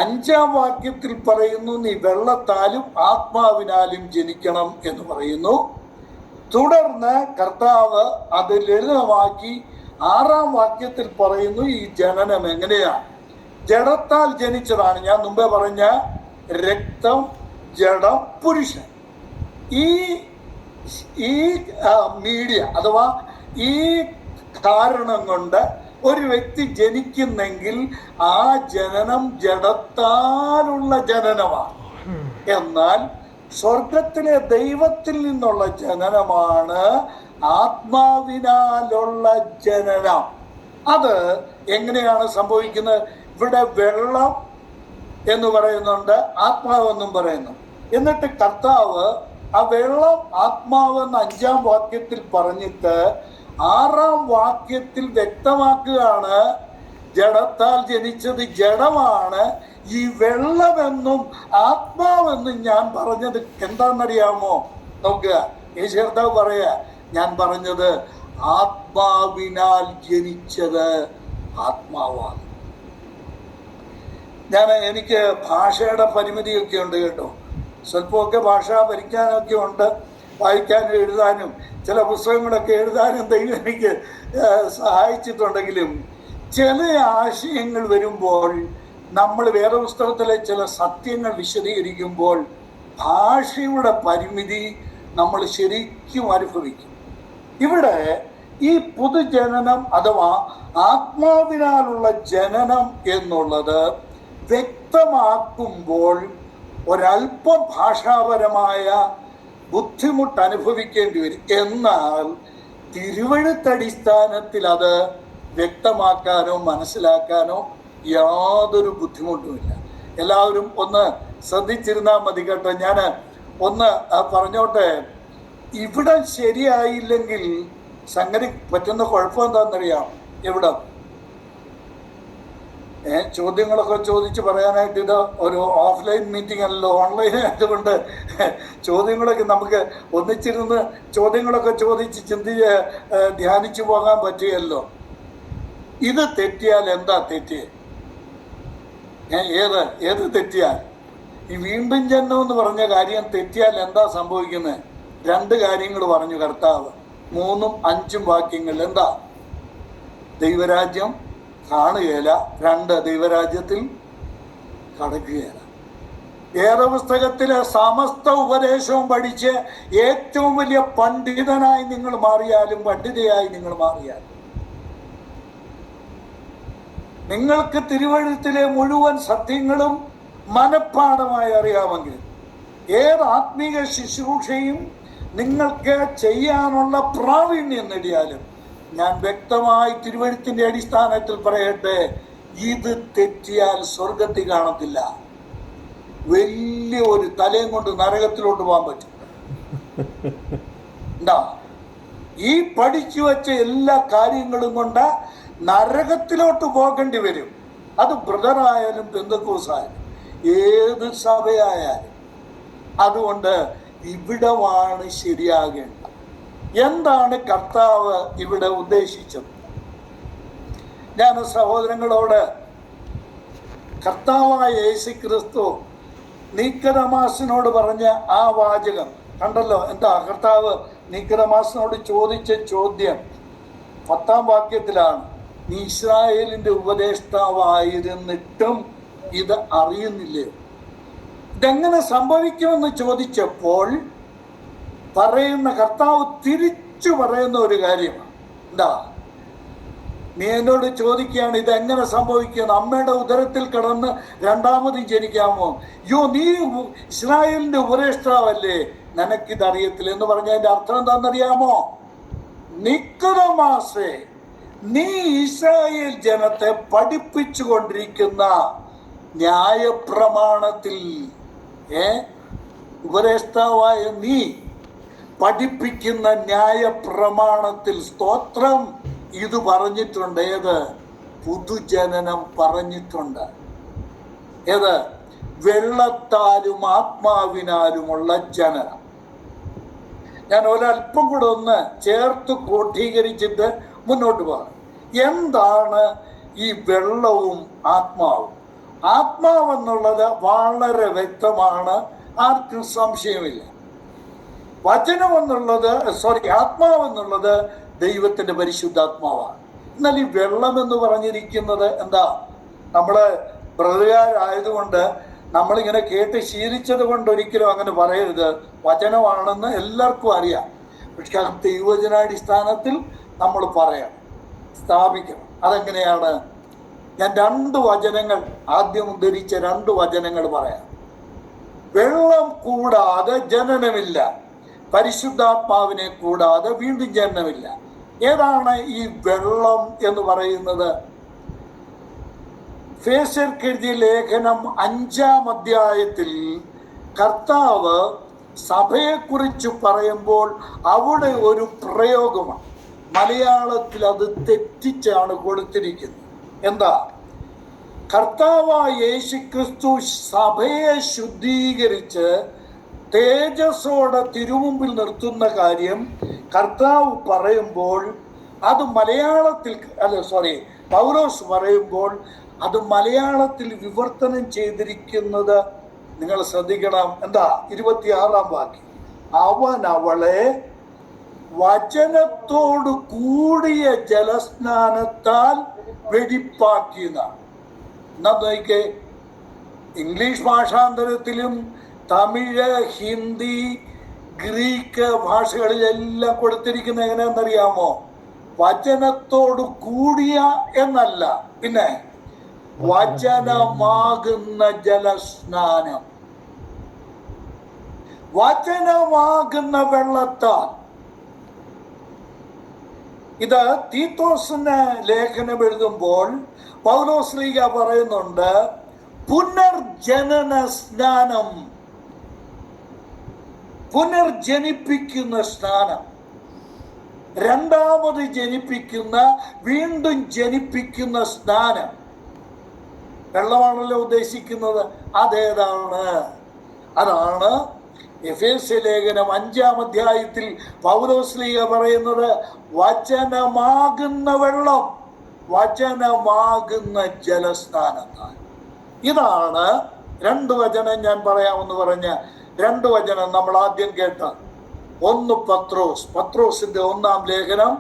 5-ാം വാക്യത്തിൽ പറയുന്നു, നീ വെള്ളത്താലും ആത്മാവിനാലും ജനിക്കണം എന്ന് പറയുന്നു. തുടർന്ന് കർത്താവ് അത് ലളിതമാക്കി 6-ാം വാക്യത്തിൽ പറയുന്നു, ഈ ജനനം എങ്ങനെയാണ്? ജഡത്താൽ ജനിച്ചതാണ്. ഞാൻ മുമ്പേ പറഞ്ഞ രക്തം, ജഡം, പുരുഷൻ. ഈ മീഡിയ അഥവാ ഈ കാരണം കൊണ്ട് ഒരു വ്യക്തി ജനിക്കുന്നെങ്കിൽ ആ ജനനം ജഡത്താലുള്ള ജനനമാണ്. എന്നാൽ സ്വർഗത്തിലെ ദൈവത്തിൽ നിന്നുള്ള ജനനമാണ് ആത്മാവിനാലുള്ള ജനനം. അത് എങ്ങനെയാണ് സംഭവിക്കുന്നത്? ഇവിടെ വെള്ളം എന്ന് പറയുന്നുണ്ട്, ആത്മാവെന്നും പറയുന്നു. എന്നിട്ട് കർത്താവ് ആ വെള്ളം ആത്മാവെന്ന് 5-ാം വാക്യത്തിൽ പറഞ്ഞിട്ട് 6-ാം വാക്യത്തിൽ വ്യക്തമാക്കുകയാണ്, ജഡത്താൽ ജനിച്ചത് ജഡമാണ്. ഈ വെള്ളമെന്നും ആത്മാവെന്നും ഞാൻ പറഞ്ഞത് എന്താണെന്നറിയാമോ? നോക്കുക, യേശു കർത്താവ് പറയാ, ഞാൻ പറഞ്ഞത് ആത്മാവിനാൽ ജനിച്ചത് ആത്മാവാണ്. എനിക്ക് ഭാഷയുടെ പരിമിതിയൊക്കെ ഉണ്ട് കേട്ടോ. സ്വല്പമൊക്കെ ഭാഷ പഠിക്കാനൊക്കെ ഉണ്ട്, വായിക്കാനും എഴുതാനും ചില പുസ്തകങ്ങളൊക്കെ എഴുതാനും ദൈവം എനിക്ക് സഹായിച്ചിട്ടുണ്ടെങ്കിലും ചില ആശയങ്ങൾ വരുമ്പോൾ നമ്മൾ വേദപുസ്തകത്തിലെ ചില സത്യങ്ങൾ വിശദീകരിക്കുമ്പോൾ ഭാഷയുടെ പരിമിതി നമ്മൾ ശരിക്കും അനുഭവിക്കും. ഇവിടെ ഈ പുതുജനനം അഥവാ ആത്മാവിനാലുള്ള ജനനം എന്നുള്ളത് വ്യക്തമാക്കുമ്പോൾ ഒരല്പം ഭാഷാപരമായ ബുദ്ധിമുട്ട് അനുഭവിക്കേണ്ടി വരും. എന്നാൽ തിരുവെഴുത്തടിസ്ഥാനത്തിൽ അത് വ്യക്തമാക്കാനോ മനസ്സിലാക്കാനോ യാതൊരു ബുദ്ധിമുട്ടുമില്ല. എല്ലാവരും ഒന്ന് ശ്രദ്ധിച്ചിരുന്നാൽ മതി കേട്ടോ. ഞാൻ ഒന്ന് പറഞ്ഞോട്ടെ, ഇവിടെ ശരിയായില്ലെങ്കിൽ സംഗതി പറ്റുന്ന കുഴപ്പം എന്താണെന്നറിയാം? എവിടെ ചോദ്യങ്ങളൊക്കെ ചോദിച്ച് പറയാനായിട്ട് ഇത് ഒരു ഓഫ്ലൈൻ മീറ്റിംഗ് അല്ലല്ലോ, ഓൺലൈൻ ആയതുകൊണ്ട് ചോദ്യങ്ങളൊക്കെ നമുക്ക് ഒന്നിച്ചിരുന്ന് ചോദ്യങ്ങളൊക്കെ ചോദിച്ച് ധ്യാനിച്ചു പോകാൻ പറ്റുകയല്ലോ. ഇത് തെറ്റിയാൽ എന്താ തെറ്റിയേ? ഏത് തെറ്റിയാൽ? ഈ വീണ്ടും ജന്മം എന്ന് പറഞ്ഞ കാര്യം തെറ്റിയാൽ എന്താ സംഭവിക്കുന്നത്? 2 കാര്യങ്ങൾ പറഞ്ഞു കർത്താവ്, 3ഉം 5ഉം വാക്യങ്ങൾ. എന്താ? ദൈവരാജ്യം കാണുകയില്ല, 2 ദൈവരാജ്യത്തിൽ കടക്കുകയില്ല. വേദപുസ്തകത്തിലെ സമസ്ത ഉപദേശവും പഠിച്ച് ഏറ്റവും വലിയ പണ്ഡിതനായി നിങ്ങൾ മാറിയാലും പണ്ഡിതയായി നിങ്ങൾ മാറിയാലും നിങ്ങൾക്ക് തിരുവെഴുത്തിലെ മുഴുവൻ സത്യങ്ങളും മനഃപ്പാഠമായി അറിയാമെങ്കിൽ ഏത് ആത്മീക ശുശ്രൂഷയും നിങ്ങൾക്ക് ചെയ്യാനുള്ള പ്രാവീണ്യം നേടിയാലും ഞാൻ വ്യക്തമായി തിരുവെഴുത്തിന്റെ അടിസ്ഥാനത്തിൽ പറയട്ടെ, ഇത് തെറ്റിയാൽ സ്വർഗത്തിൽ കാണത്തില്ല. വലിയ ഒരു തലയും കൊണ്ട് നരകത്തിലോട്ട് പോകാൻ പറ്റും. എന്താ ഈ പഠിച്ചു വെച്ച എല്ലാ കാര്യങ്ങളും കൊണ്ട് നരകത്തിലോട്ട് പോകേണ്ടി വരും. അത് ബ്രദറായാലും പെന്തക്കോസായാലും. ഏത് സഭയായാലും. അതുകൊണ്ട് ഇവിടമാണ് ശരിയാകേണ്ടത്. എന്താണ് കർത്താവ് ഇവിടെ ഉദ്ദേശിച്ചത്? ഞാൻ സഹോദരങ്ങളോട് കർത്താവായ യേശുക്രിസ്തു നിക്കോദെമാസിനോട് പറഞ്ഞ ആ വാചകം കണ്ടല്ലോ. എന്താ കർത്താവ് നിക്കോദെമാസിനോട് ചോദിച്ച ചോദ്യം 10-ാം വാക്യത്തിലാണ്. നീ ഇസ്രായേലിന്റെ ഉപദേഷ്ടാവായിരുന്നിട്ടും ഇത് അറിയുന്നില്ലേ? ഇതെങ്ങനെ സംഭവിക്കുമെന്ന് ചോദിച്ചപ്പോൾ പറയുന്ന കർത്താവ് തിരിച്ചു പറയുന്ന ഒരു കാര്യമാണ്. എന്താ? നീ എന്നോട് ചോദിക്കുകയാണ് ഇതെങ്ങനെ സംഭവിക്കുന്നു, അമ്മയുടെ ഉദരത്തിൽ കിടന്ന് രണ്ടാമത് ജനിക്കാമോ? നീ ഇസ്രായേലിന്റെ ഉപദേഷ്ടാവല്ലേ, നിനക്കിതറിയത്തില്ല എന്ന് പറഞ്ഞതിന്റെ അർത്ഥം എന്താണെന്നറിയാമോ? നിക്കോദെമാസേ, നീ ഇസ്രായേൽ ജനത്തെ പഠിപ്പിച്ചു കൊണ്ടിരിക്കുന്ന ന്യായപ്രമാണത്തിൽ ഉപദേഷ്ടാവായ നീ പഠിപ്പിക്കുന്ന ന്യായപ്രമാണത്തിൽ സ്തോത്രം ഇത് പറഞ്ഞിട്ടുണ്ട്. ഏത്? പുതുജനനം പറഞ്ഞിട്ടുണ്ട്. ഏത്? വെള്ളത്താലും ആത്മാവിനാലുമുള്ള ജനനം. ഞാൻ ഒരല്പം കൂടെ ഒന്ന് ചേർത്ത് കോട്ടീകരിച്ചിട്ട് മുന്നോട്ട് പോകാം. എന്താണ് ഈ വെള്ളവും ആത്മാവും? ആത്മാവെന്നുള്ളത് വളരെ വ്യക്തമാണ്, ആർക്കും സംശയമില്ല. ആത്മാവെന്നുള്ളത് ദൈവത്തിന്റെ പരിശുദ്ധാത്മാവാണ്. എന്നാൽ ഈ വെള്ളം എന്ന് പറഞ്ഞിരിക്കുന്നത് എന്താ? നമ്മള് ബ്രദറുകാരായതുകൊണ്ട് നമ്മളിങ്ങനെ കേട്ട് ശീലിച്ചത് കൊണ്ട് ഒരിക്കലും അങ്ങനെ പറയരുത്. വചനമാണെന്ന് എല്ലാവർക്കും അറിയാം. പക്ഷെ അത് ദൈവവചനാടിസ്ഥാനത്തിൽ നമ്മൾ പറയണം, സ്ഥാപിക്കണം. അതെങ്ങനെയാണ്? ഞാൻ 2 വചനങ്ങൾ ആദ്യം ഉദ്ധരിച്ച 2 വചനങ്ങൾ പറയാം. വെള്ളം കൂടാതെ ജനനമില്ല, പരിശുദ്ധാത്മാവിനെ കൂടാതെ വീണ്ടും ജനനമില്ല. ഏതാണ് ഈ വെള്ളം എന്ന് പറയുന്നത്? എഫേസ്യർക്ക് എഴുതിയ ലേഖനം 5-ാം അധ്യായത്തിൽ കർത്താവ് സഭയെക്കുറിച്ച് പറയുമ്പോൾ അവിടെ ഒരു പ്രയോഗമാണ്. മലയാളത്തിൽ അത് തെറ്റിച്ചാണ് കൊടുത്തിരിക്കുന്നത്. എന്താ? കർത്താവായ യേശുക്രിസ്തു സഭയെ ശുദ്ധീകരിച്ച് തേജസ്സോടെ തിരുമുമ്പിൽ നിർത്തുന്ന കാര്യം കർത്താവ് പറയുമ്പോൾ അത് മലയാളത്തിൽ പൗലോസ് പറയുമ്പോൾ അത് മലയാളത്തിൽ വിവർത്തനം ചെയ്തിരിക്കുന്നത് നിങ്ങൾ ശ്രദ്ധിക്കണം. എന്താ? 26-ാം വാക്യം. അവൻ അവളെ വചനത്തോട് കൂടിയ ജലസ്നാനത്താൽ വെടിപ്പാക്കിയതാണ്. എന്നാ നോക്കിക്കേ, ഇംഗ്ലീഷ് ഭാഷാന്തരത്തിലും തമിഴ്, ഹിന്ദി, ഗ്രീക്ക് ഭാഷകളിലെല്ലാം കൊടുത്തിരിക്കുന്ന എങ്ങനെയാണെന്നറിയാമോ? വചനത്തോട് കൂടിയ എന്നല്ല, പിന്നെ വചനമാകുന്ന ജലസ്നാനം, വചനമാകുന്ന വെള്ളത്താൽ. ഇത് തീത്തോസിന് ലേഖനം എഴുതുമ്പോൾ പൗലോസ്ലീഹ പറയുന്നുണ്ട്, പുനർജനന സ്നാനം, പുനർജനിപ്പിക്കുന്ന സ്നാനം, രണ്ടാമത് ജനിപ്പിക്കുന്ന, വീണ്ടും ജനിപ്പിക്കുന്ന സ്നാനം. വെള്ളമാണല്ലോ ഉദ്ദേശിക്കുന്നത്. അതേതാണ്? അതാണ് എഫേസ്യ ലേഖനം 5-ാം അധ്യായത്തിൽ പൗലോസ്ലീഹ പറയുന്നത്, വചനമാകുന്ന വെള്ളം, വചനമാകുന്ന ജലസ്നാനത്താൽ. ഇതാണ് 2 വചനം ഞാൻ പറയാമെന്ന് പറഞ്ഞ 2 വചനം നമ്മൾ ആദ്യം കേട്ട. ഒന്ന് പത്രോസിന്റെ 1-ാം ലേഖനം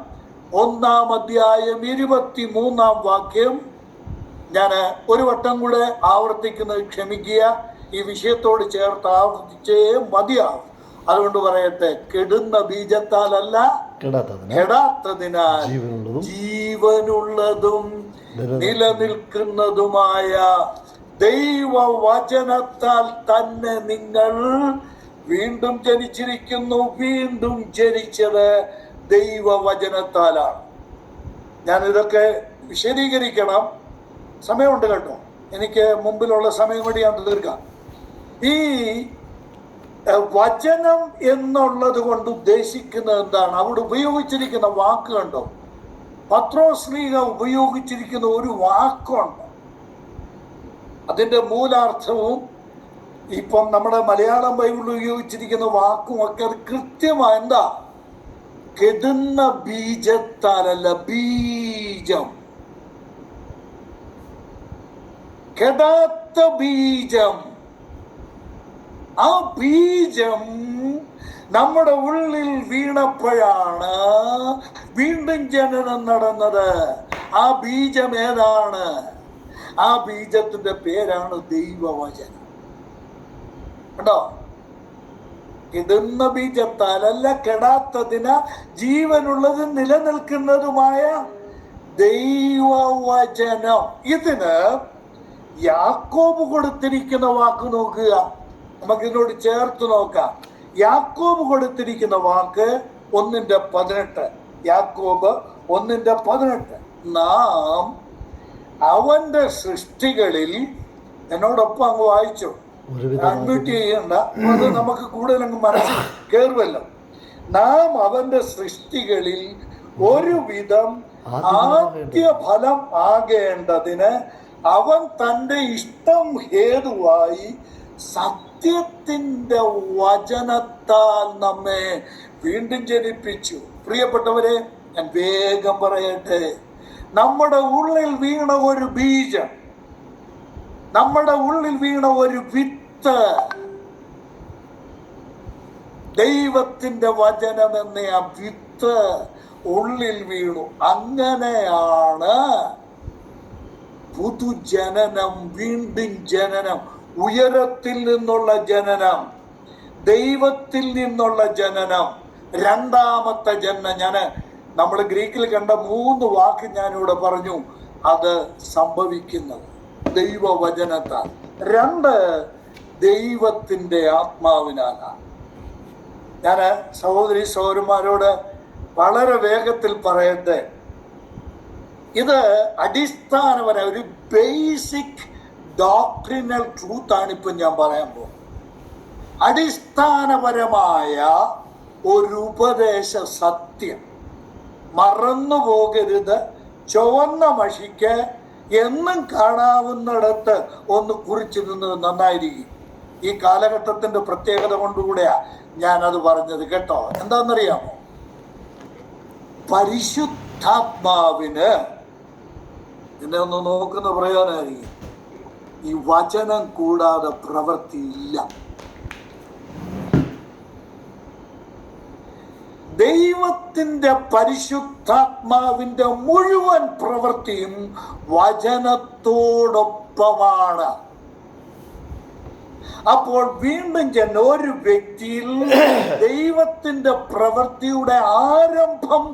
1-ാം അധ്യായം 23-ാം വാക്യം. ഞാൻ ഒരു വട്ടം കൂടെ ആവർത്തിക്കുന്നത് ക്ഷമിക്കുക, ഈ വിഷയത്തോട് ചേർത്ത് ആവർത്തിച്ചേ മതിയാവും. അതുകൊണ്ട് പറയട്ടെ, കെടുന്ന ബീജത്താലല്ല, കെടാത്തതിനാൽ ജീവനുള്ളതും നിലനിൽക്കുന്നതുമായ ദൈവവചനത്താൽ തന്നെ നിങ്ങൾ വീണ്ടും ജനിച്ചിരിക്കുന്നു. വീണ്ടും ജനിച്ചത് ദൈവവചനത്താലാണ്. ഞാനിതൊക്കെ വിശദീകരിക്കണം, സമയമുണ്ട് കേട്ടോ. എനിക്ക് മുമ്പിലുള്ള സമയം കൂടി ഞാൻ തീർക്കാം. ഈ വചനം എന്നുള്ളത് കൊണ്ട് ഉദ്ദേശിക്കുന്നത് എന്താണ്? അവിടെ ഉപയോഗിച്ചിരിക്കുന്ന വാക്ക് കണ്ടോ? പത്രോസ്ലീഹ ഉപയോഗിച്ചിരിക്കുന്ന ഒരു വാക്കുണ്ട്. അതിൻ്റെ മൂലാർത്ഥവും ഇപ്പം നമ്മുടെ മലയാളം ബൈബിളിൽ ഉപയോഗിച്ചിരിക്കുന്ന വാക്കുമൊക്കെ അത് കൃത്യമായി എന്താ? കെടുന്ന ബീജത്താലല്ല, ബീജം, കെടാത്ത ബീജം. ആ ബീജം നമ്മുടെ ഉള്ളിൽ വീണപ്പോഴാണ് വീണ്ടും ജനനം നടന്നത്. ആ ബീജം ഏതാണ്? ആ ബീജത്തിന്റെ പേരാണ് ദൈവവചനം. കേട്ടോ? കിടുന്ന ബീജത്താലല്ല, കെടാത്തതിന് ജീവനുള്ളതും നിലനിൽക്കുന്നതുമായ ദൈവവചനം. ഇതിന് യാക്കോബ് കൊടുത്തിരിക്കുന്ന വാക്ക് നോക്കുക. നമുക്കിതിനോട് ചേർത്ത് നോക്കാം. യാക്കോബ് കൊടുത്തിരിക്കുന്ന വാക്ക് 1:18. യാക്കോബ് 1:18. നാം അവന്റെ സൃഷ്ടികളിൽ, എന്നോടൊപ്പം അങ്ങ് വായിച്ചു, അഡ്മിറ്റ് ചെയ്യണ്ട, അത് നമുക്ക് കൂടുതൽ അങ്ങ് മനസ്സിൽ കയറുമല്ലോ. നാം അവന്റെ സൃഷ്ടികളിൽ ഒരുവിധം ആദ്യ ഫലം ആകേണ്ടതിന് അവൻ തന്റെ ഇഷ്ടം ഹേതുവായി സത്യത്തിന്റെ വചനത്താൽ നമ്മെ വീണ്ടും ജനിപ്പിച്ചു. പ്രിയപ്പെട്ടവരെ, ഞാൻ വേഗം പറയട്ടെ, നമ്മുടെ ഉള്ളിൽ വീണ ഒരു ബീജം, നമ്മുടെ ഉള്ളിൽ വീണ ഒരു വിത്ത്, ദൈവത്തിന്റെ വചനം എന്ന ആ വിത്ത് ഉള്ളിൽ വീണു. അങ്ങനെയാണ് പുതുജനനം, വീണ്ടും ജനനം, ഉയരത്തിൽ നിന്നുള്ള ജനനം, ദൈവത്തിൽ നിന്നുള്ള ജനനം, രണ്ടാമത്തെ ജനനം. നമ്മൾ ഗ്രീക്കിൽ കണ്ട 3 വാക്ക് ഞാനിവിടെ പറഞ്ഞു. അത് സംഭവിക്കുന്നത് ദൈവവചനത്താൽ. 2, ദൈവത്തിന്റെ ആത്മാവിനാലാണ്. ഞാൻ സഹോദരി സഹോദരന്മാരോട് വളരെ വേഗത്തിൽ പറയട്ടെ, ഇത് അടിസ്ഥാനപരമായ ഒരു ബേസിക് ഡോക്ട്രിനൽ ട്രൂത്ത് ആണ് ഇപ്പം ഞാൻ പറയാൻ പോകുന്നത്. അടിസ്ഥാനപരമായ ഒരു ഉപദേശ സത്യം. മറന്നു പോകരുത്. ചുവന്ന മഷിക്ക് എന്നും കാണാവുന്നിടത്ത് ഒന്ന് കുറിച്ചു നിന്നത് നന്നായിരിക്കും. ഈ കാലഘട്ടത്തിന്റെ പ്രത്യേകത കൊണ്ടുകൂടെയാ ഞാനത് പറഞ്ഞത്, കേട്ടോ? എന്താണെന്നറിയാമോ? പരിശുദ്ധാത്മാവിന്, എന്നെ ഒന്ന് നോക്കുന്ന പ്രയോജനമായിരിക്കും, ഈ വചനം കൂടാതെ പ്രവൃത്തിയില്ല. ദൈവത്തിന്റെ പരിശുദ്ധാത്മാവിന്റെ മുഴുവൻ പ്രവൃത്തിയും വചനത്തോടൊപ്പമാണ്. അപ്പോൾ വീണ്ടും ഒരു വ്യക്തിയിൽ ദൈവത്തിന്റെ പ്രവൃത്തിയുടെ ആരംഭം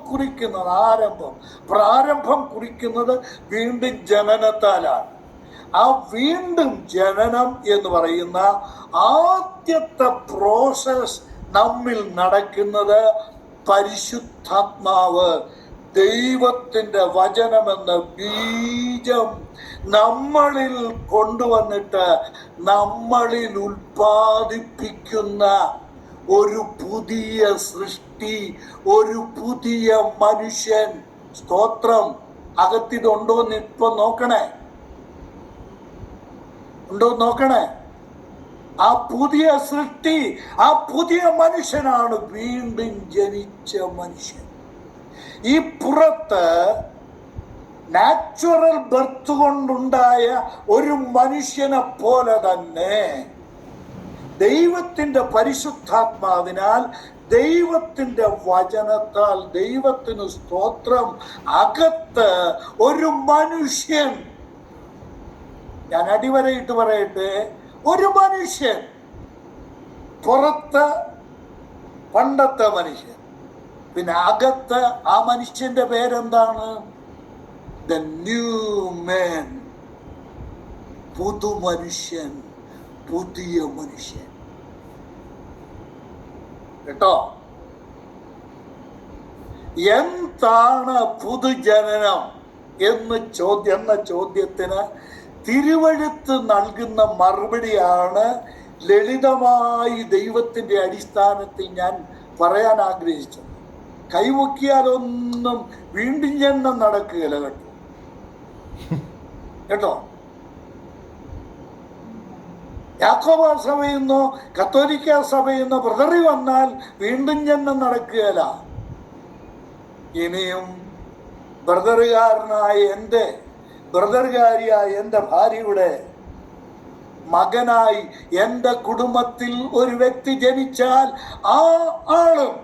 കുറിക്കുന്നത് വീണ്ടും ജനനത്താലാണ്. ആ വീണ്ടും ജനനം എന്ന് പറയുന്ന ആദ്യത്തെ പ്രോസസ് നമ്മിൽ നടക്കുന്നത് പരിശുദ്ധാത്മാവ്, ദൈവത്തിന്റെ വചനമെന്ന ബീജം നമ്മളിൽ കൊണ്ടുവന്നിട്ട് നമ്മളിൽ ഉൽപ്പാദിപ്പിക്കുന്ന ഒരു പുതിയ സൃഷ്ടി, ഒരു പുതിയ മനുഷ്യൻ. സ്തോത്രം. അകത്തിതുണ്ടോന്ന് ഇപ്പൊ നോക്കണേ, ഉണ്ടോ നോക്കണേ. ആ പുതിയ സൃഷ്ടി, ആ പുതിയ മനുഷ്യനാണ് വീണ്ടും ജനിച്ച മനുഷ്യൻ. ഈ പുറത്ത് നാച്ചുറൽ ബർത്ത് കൊണ്ടുണ്ടായ ഒരു മനുഷ്യനെ പോലെ തന്നെ ദൈവത്തിന്റെ പരിശുദ്ധാത്മാവിനാൽ, ദൈവത്തിന്റെ വചനത്താൽ, ദൈവത്തിന് സ്തോത്രം, അകത്ത് ഒരു മനുഷ്യൻ. ഞാൻ അടിവരയിട്ട് പറയട്ടെ, ഒരു മനുഷ്യൻ. പുറത്ത് പണ്ടത്തെ മനുഷ്യൻ, പിന്നെ അകത്ത് ആ മനുഷ്യന്റെ പേരെന്താണ്? ദ ന്യൂ മാൻ, പുതു മനുഷ്യൻ, പുതിയ മനുഷ്യൻ. കേട്ടോ? എന്താണ് പുതുജനനം എന്ന ചോദ്യത്തിന് തിരുവഴുത്ത് നൽകുന്ന മറുപടിയാണ് ലളിതമായി ദൈവത്തിന്റെ അടിസ്ഥാനത്തിൽ ഞാൻ പറയാൻ ആഗ്രഹിച്ചത്. കൈവക്കിയാലൊന്നും വീണ്ടും ജനനം നടക്കുകയില്ല, കേട്ടോ? യാക്കോബ സഭയെന്നോ കത്തോലിക്ക സഭയെന്നോ ബ്രദറി വന്നാൽ വീണ്ടും ജന്മം നടക്കുകയല്ല. ഇനിയും ബ്രദറുകാരിയായ എൻ്റെ ഭാര്യയുടെ മകനായി എൻ്റെ കുടുംബത്തിൽ ഒരു വ്യക്തി ജനിച്ചാൽ ആ ആളും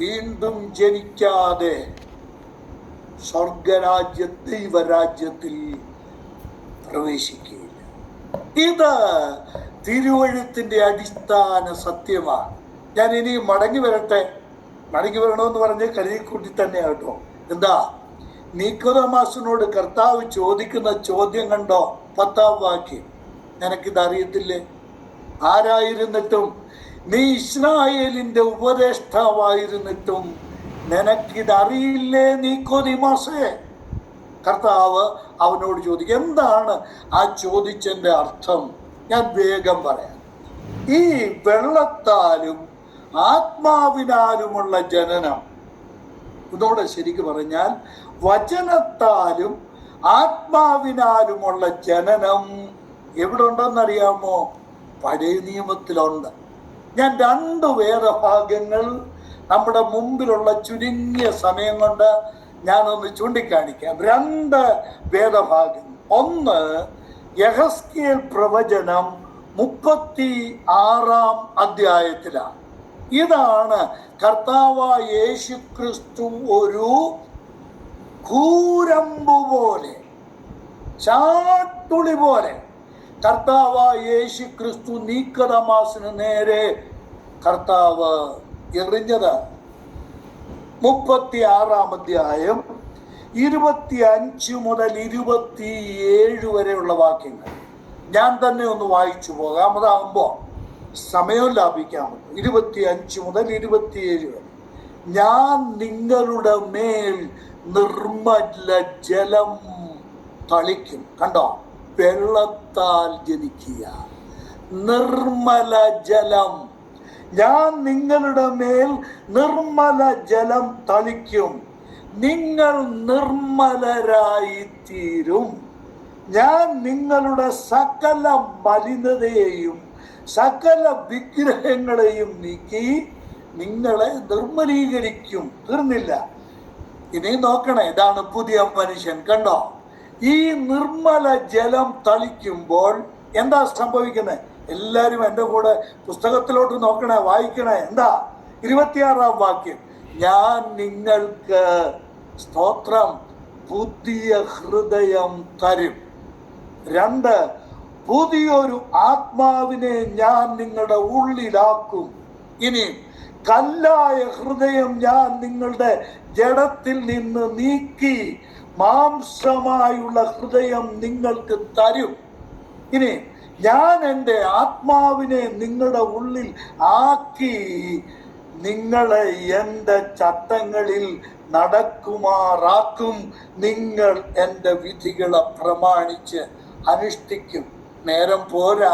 വീണ്ടും ജനിക്കാതെ ദൈവരാജ്യത്തിൽ പ്രവേശിക്കുകയില്ല. ഇത് തിരുവഴുത്തിന്റെ അടിസ്ഥാന സത്യമാണ്. ഞാൻ ഇനി മടങ്ങി വരണമെന്ന് പറഞ്ഞ് കരുതിക്കൂട്ടി തന്നെയാട്ടോ. എന്താ? നിക്കോദെമാസിനോട് കർത്താവ് ചോദിക്കുന്ന ചോദ്യം കണ്ടോ? 10-ാം വാക്യം. നിനക്കിതറിയത്തില്ലേ? ആരായിരുന്നിട്ടും നീ ഇസ്രായേലിന്റെ ഉപദേഷ്ടാവായിരുന്നിട്ടും നിനക്കിതറിയില്ലേ നിക്കോദെമാസേ? കർത്താവ് അവനോട് ചോദിക്കും. എന്താണ് ആ ചോദിച്ചതിൻ്റെ അർത്ഥം? ഞാൻ വേഗം പറയാം. ഈ വെള്ളത്താലും ആത്മാവിനാലുമുള്ള ജനനം, ഇതോടെ ശരിക്ക് പറഞ്ഞാൽ വചനത്താലും ആത്മാവിനാലുമുള്ള ജനനം എവിടെ ഉണ്ടെന്നറിയാമോ? പഴയ നിയമത്തിലുണ്ട്. ഞാൻ 2 വേദഭാഗങ്ങൾ നമ്മുടെ മുമ്പിലുള്ള ചുരുങ്ങിയ സമയം കൊണ്ട് ഞാനൊന്ന് ചൂണ്ടിക്കാണിക്കാം. 2 വേദഭാഗം. ഒന്ന് യെഹെസ്കേൽ പ്രവചനം 36-ാം അധ്യായത്തിലാണ്. ഇതാണ് കർത്താവായ യേശുക്രിസ്തു ഒരു കൂരമ്പു പോലെ, ചാട്ടുളി പോലെ കർത്താവായ യേശുക്രിസ്തു നിക്കോദെമാസിന് നേരെ കർത്താവ് എറിഞ്ഞത്. 36-ാം അധ്യായം 25 മുതൽ 27 വരെയുള്ള വാക്യങ്ങൾ ഞാൻ തന്നെ ഒന്ന് വായിച്ചു പോകാം. അതാകുമ്പോൾ സമയം ലാഭിക്കാൻ പറ്റും. 25 മുതൽ 27 വരെ. ഞാൻ നിങ്ങളുടെ മേൽ നിർമ്മല ജലം തളിക്കും. കണ്ടോ? വെള്ളത്താൽ ജനിക്കുക, നിർമ്മല ജലം. ഞാൻ നിങ്ങളുടെ മേൽ നിർമ്മല ജലം തളിക്കും, നിങ്ങൾ നിർമ്മലരായിത്തീരും. ഞാൻ നിങ്ങളുടെ സകല മലിനതയെയും സകല വിഗ്രഹങ്ങളെയും നീക്കി നിങ്ങളെ നിർമ്മലീകരിക്കും. തീർന്നില്ല, ഇനി നോക്കണേ. ഇതാണ് പുതിയ മനുഷ്യൻ. കണ്ടോ? ഈ നിർമ്മല ജലം തളിക്കുമ്പോൾ എന്താ സംഭവിക്കുന്നത്? എല്ലാവരും എൻ്റെ കൂടെ പുസ്തകത്തിലോട്ട് നോക്കണേ, വായിക്കണേ. എന്താ? 26-ാം വാക്യം. ഞാൻ നിങ്ങൾക്ക് സ്തോത്രം പുതിയ ഹൃദയം തരും. 2, പുതിയൊരു ആത്മാവിനെ ഞാൻ നിങ്ങളുടെ ഉള്ളിലാക്കും. ഇനി കല്ലായ ഹൃദയം ഞാൻ നിങ്ങളുടെ ജഡത്തിൽ നിന്ന് നീക്കി മാംസമായുള്ള ഹൃദയം നിങ്ങൾക്ക് തരും. ഇനി ഞാൻ എൻ്റെ ആത്മാവിനെ നിങ്ങളുടെ ഉള്ളിൽ ആക്കി നിങ്ങളെ എൻ്റെ ചട്ടങ്ങളിൽ നടക്കുമാറാക്കും. നിങ്ങൾ എൻ്റെ വിധികളെ പ്രമാണിച്ച് അനുഷ്ഠിക്കും. നേരം പോരാ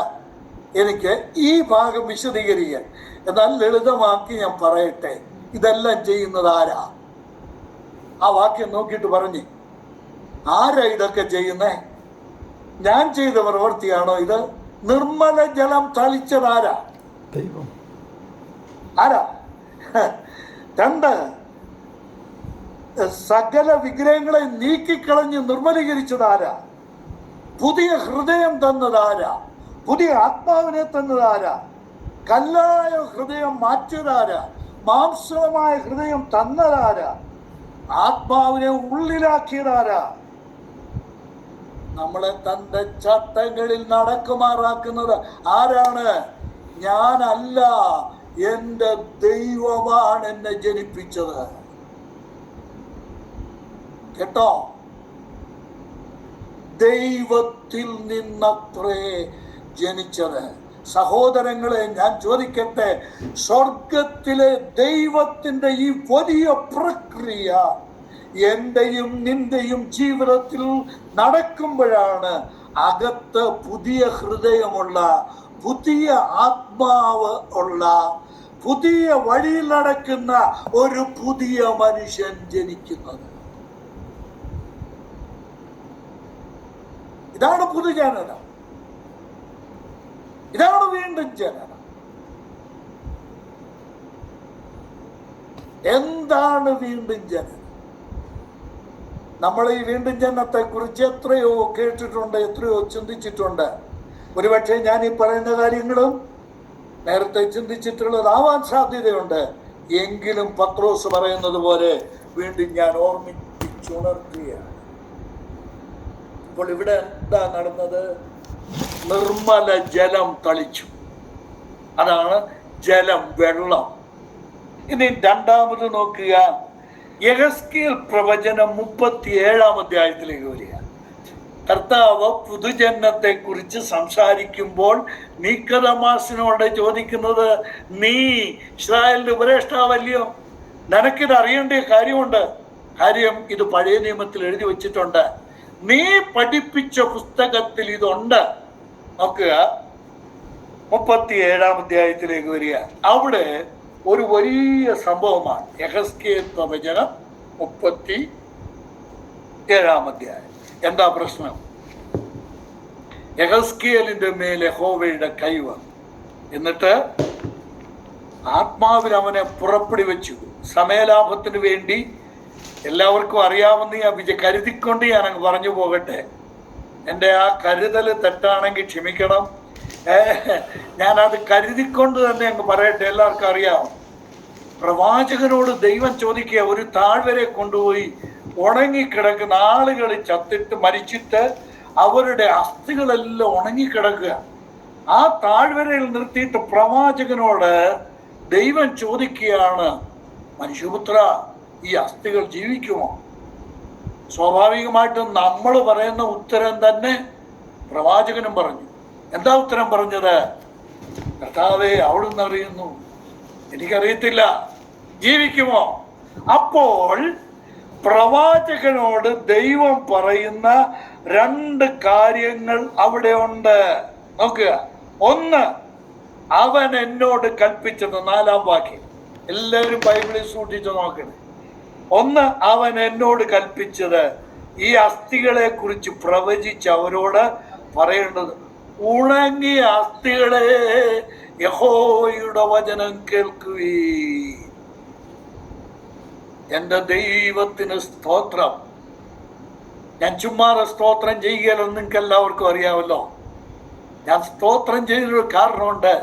എനിക്ക് ഈ ഭാഗം വിശദീകരിക്കാൻ. എന്നാൽ ലളിതമാക്കി ഞാൻ പറയട്ടെ. ഇതെല്ലാം ചെയ്യുന്നത് ആരാ? ആ വാക്യം നോക്കിയിട്ട് പറഞ്ഞ്, ആരാ ഇതൊക്കെ ചെയ്യുന്നേ? ഞാൻ ചെയ്ത പ്രവൃത്തിയാണോ ഇത്? നിർമ്മല ജലം തളിച്ചതാരാ? ദൈവം. ആരാ? 2, സകല വിഗ്രഹങ്ങളെ നീക്കിക്കളഞ്ഞ് നിർമ്മലീകരിച്ചതാരാ? പുതിയ ഹൃദയം തന്നതാരാ? പുതിയ ആത്മാവിനെ തന്നതാരാ? കല്ലായ ഹൃദയം മാറ്റിയതാരാ? മാംസമായ ഹൃദയം തന്നതാരാ? ആത്മാവിനെ ഉള്ളിലാക്കിയതാരാ? നമ്മളെ തന്റെ ചട്ടങ്ങളിൽ നടക്കുമാറാക്കുന്നത് ആരാണ്? ഞാനല്ല, എൻ്റെ ദൈവമാണ് എന്നെ ജനിപ്പിച്ചത്. കേട്ടോ? ദൈവത്തിൽ നിന്നത്രേ ജനിച്ചത്. സഹോദരങ്ങളെ, ഞാൻ ചോദിക്കട്ടെ, സ്വർഗത്തിലെ ദൈവത്തിൻ്റെ ഈ വലിയ പ്രക്രിയ എന്റെയും നിന്റെയും ജീവിതത്തിൽ നടക്കുമ്പോഴാണ് അകത്ത് പുതിയ ഹൃദയമുള്ള, പുതിയ ആത്മാവ് ഉള്ള, പുതിയ വഴിയിൽ നടക്കുന്ന ഒരു പുതിയ മനുഷ്യൻ ജനിക്കുന്നത്. ഇതാണ് പുതുജനനം, ഇതാണ് വീണ്ടും ജനനം. എന്താണ് വീണ്ടും ജനനം? നമ്മൾ ഈ വീണ്ടും ജനനത്തെ കുറിച്ച് എത്രയോ കേട്ടിട്ടുണ്ട്, എത്രയോ ചിന്തിച്ചിട്ടുണ്ട്. ഒരുപക്ഷെ ഞാൻ ഈ പറയുന്ന കാര്യങ്ങളും നേരത്തെ ചിന്തിച്ചിട്ടുള്ളതാവാൻ സാധ്യതയുണ്ട്. എങ്കിലും പത്രോസ് പറയുന്നത് പോലെ വീണ്ടും ഞാൻ ഓർമ്മിപ്പിച്ചുണർത്തുകയാണ്. അപ്പോൾ ഇവിടെ എന്താ നടന്നത്? നിർമ്മല ജലം തളിച്ചു. അതാണ് ജലം, വെള്ളം. ഇനി രണ്ടാമത് നോക്കുക, യെഹെസ്കേൽ പ്രവചനം 37-ാം അധ്യായത്തിലേക്ക് വരിക. കർത്താവ് പുതുജന്മത്തെ കുറിച്ച് സംസാരിക്കുമ്പോൾ നീക്കദമാസിനോട് ചോദിക്കുന്നത്, നീ ഇസ്രായേലിന്റെ ഉപദേഷ്ടാവല്ലയോ? നിനക്കിത് അറിയേണ്ട കാര്യമുണ്ട്. കാര്യം ഇത് പഴയ നിയമത്തിൽ എഴുതി വച്ചിട്ടുണ്ട്. നീ പഠിപ്പിച്ച പുസ്തകത്തിൽ ഇതുണ്ട്. നോക്കുക, 37-ാം അധ്യായത്തിലേക്ക് വരിക. അവിടെ ഒരു വലിയ സംഭവമാണ്. യെഹെസ്കേൽ പ്രവചനം 37-ാം അധ്യായം. എന്താ പ്രശ്നം? യെഹെസ്കേലിന്റെ മേൽ യഹോവയുടെ കൈ വന്നു. എന്നിട്ട് ആത്മാവിൽ അവനെ പുറപ്പെടു വെച്ചു. സമയലാഭത്തിന് വേണ്ടി എല്ലാവർക്കും അറിയാവുന്ന കരുതിക്കൊണ്ട് ഞാൻ അങ്ങ് പറഞ്ഞു പോകട്ടെ. എൻ്റെ ആ കരുതൽ തെറ്റാണെങ്കിൽ ക്ഷമിക്കണം. ഞാനത് കരുതിക്കൊണ്ട് തന്നെ അങ്ങ് പറയട്ടെ. എല്ലാവർക്കും അറിയാം, പ്രവാചകനോട് ദൈവം ചോദിക്കുക, ഒരു താഴ്വരെ കൊണ്ടുപോയി ഉണങ്ങിക്കിടക്കുന്ന ആളുകൾ ചത്തിട്ട് മരിച്ചിട്ട് അവരുടെ അസ്ഥികളെല്ലാം ഉണങ്ങിക്കിടക്കുക. ആ താഴ്വരയിൽ നിർത്തിയിട്ട് പ്രവാചകനോട് ദൈവം ചോദിക്കുകയാണ്, മനുഷ്യപുത്ര, ഈ അസ്ഥികൾ ജീവിക്കുമോ? സ്വാഭാവികമായിട്ടും നമ്മൾ പറയുന്ന ഉത്തരം തന്നെ പ്രവാചകനും പറഞ്ഞു. എന്താ ഉത്തരം പറഞ്ഞത്? കർത്താവേ, അവിടുന്ന് അറിയുന്നു, എനിക്കറിയത്തില്ല, ജീവിക്കുമോ? അപ്പോൾ പ്രവാചകനോട് ദൈവം പറയുന്ന രണ്ട് കാര്യങ്ങൾ അവിടെ ഉണ്ട്. നോക്കുക, ഒന്ന്, അവൻ എന്നോട് കൽപ്പിച്ചത്. 4-ാം വാക്യം, എല്ലാവരും ബൈബിളിൽ സൂക്ഷിച്ച് നോക്കണം. ഒന്ന്, അവൻ എന്നോട് കൽപ്പിച്ചത്, ഈ അസ്ഥികളെ കുറിച്ച് പ്രവചിച്ച് അവരോട് പറയേണ്ടത്, ഉണങ്ങിയ അസ്ഥികളെ യഹോവയുടെ വചനം കേൾക്കുവീൻ. എൻ്റെ ദൈവത്തിന് സ്തോത്രം. ഞാൻ ചുമ്മാതെ സ്തോത്രം ചെയ്യുകയല്ലോ, നിങ്ങൾക്ക് എല്ലാവർക്കും അറിയാമല്ലോ. ഞാൻ സ്തോത്രം ചെയ്തൊരു കാരണമുണ്ട്.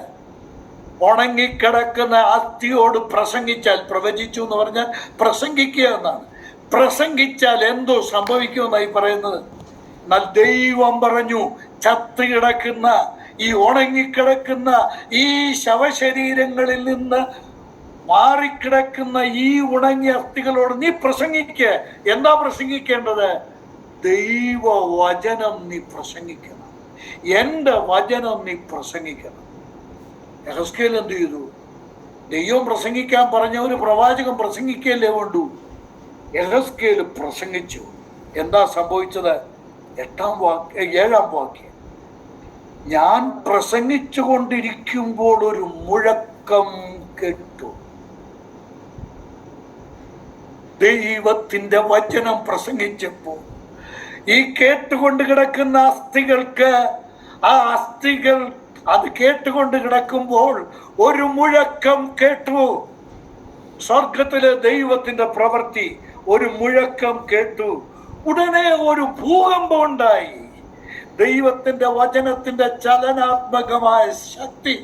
ഉണങ്ങിക്കിടക്കുന്ന അസ്ഥിയോട് പ്രസംഗിച്ചാൽ, പ്രവചിച്ചു എന്ന് പറഞ്ഞാൽ പ്രസംഗിക്കുക എന്നാണ്. പ്രസംഗിച്ചാൽ എന്തോ സംഭവിക്കുമെന്നായി പറയുന്നത്. എന്നാൽ ദൈവം പറഞ്ഞു, ചത്ത് കിടക്കുന്ന ഈ ഉണങ്ങിക്കിടക്കുന്ന ഈ ശവശരീരങ്ങളിൽ നിന്ന് മാറിക്കിടക്കുന്ന ഈ ഉണങ്ങിയ അസ്ഥികളോട് നീ പ്രസംഗിക്കുക. എന്താ പ്രസംഗിക്കേണ്ടത്? ദൈവവചനം നീ പ്രസംഗിക്കണം, എൻ്റെ വചനം നീ പ്രസംഗിക്കണം. യെഹെസ്കേൽ എന്ത് ചെയ്തു? ദൈവം പ്രസംഗിക്കാൻ പറഞ്ഞ ഒരു പ്രവാചകൻ പ്രസംഗിക്കല്ലേ വേണ്ടു. യെഹെസ്കേൽ പ്രസംഗിച്ചു. എന്താ സംഭവിച്ചത്? 7-ാം വാക്യം, ഞാൻ പ്രസംഗിച്ചു കൊണ്ടിരിക്കുമ്പോൾ ഒരു മുഴക്കം കേട്ടു. ദൈവത്തിന്റെ വചനം പ്രസംഗിച്ചപ്പോൾ ഈ കേട്ടുകൊണ്ട് കിടക്കുന്ന അസ്ഥികൾക്ക്, ആ അസ്ഥികൾ അത് കേട്ടുകൊണ്ട് കിടക്കുമ്പോൾ ഒരു മുഴക്കം കേട്ടു. സ്വർഗത്തിലെ ദൈവത്തിന്റെ പ്രവൃത്തി. ഒരു മുഴക്കം കേട്ടു. ഉടനെ ഒരു ഭൂകമ്പം ഉണ്ടായി. ദൈവത്തിന്റെ വചനത്തിന്റെ ചലനാത്മകമായ ശക്തി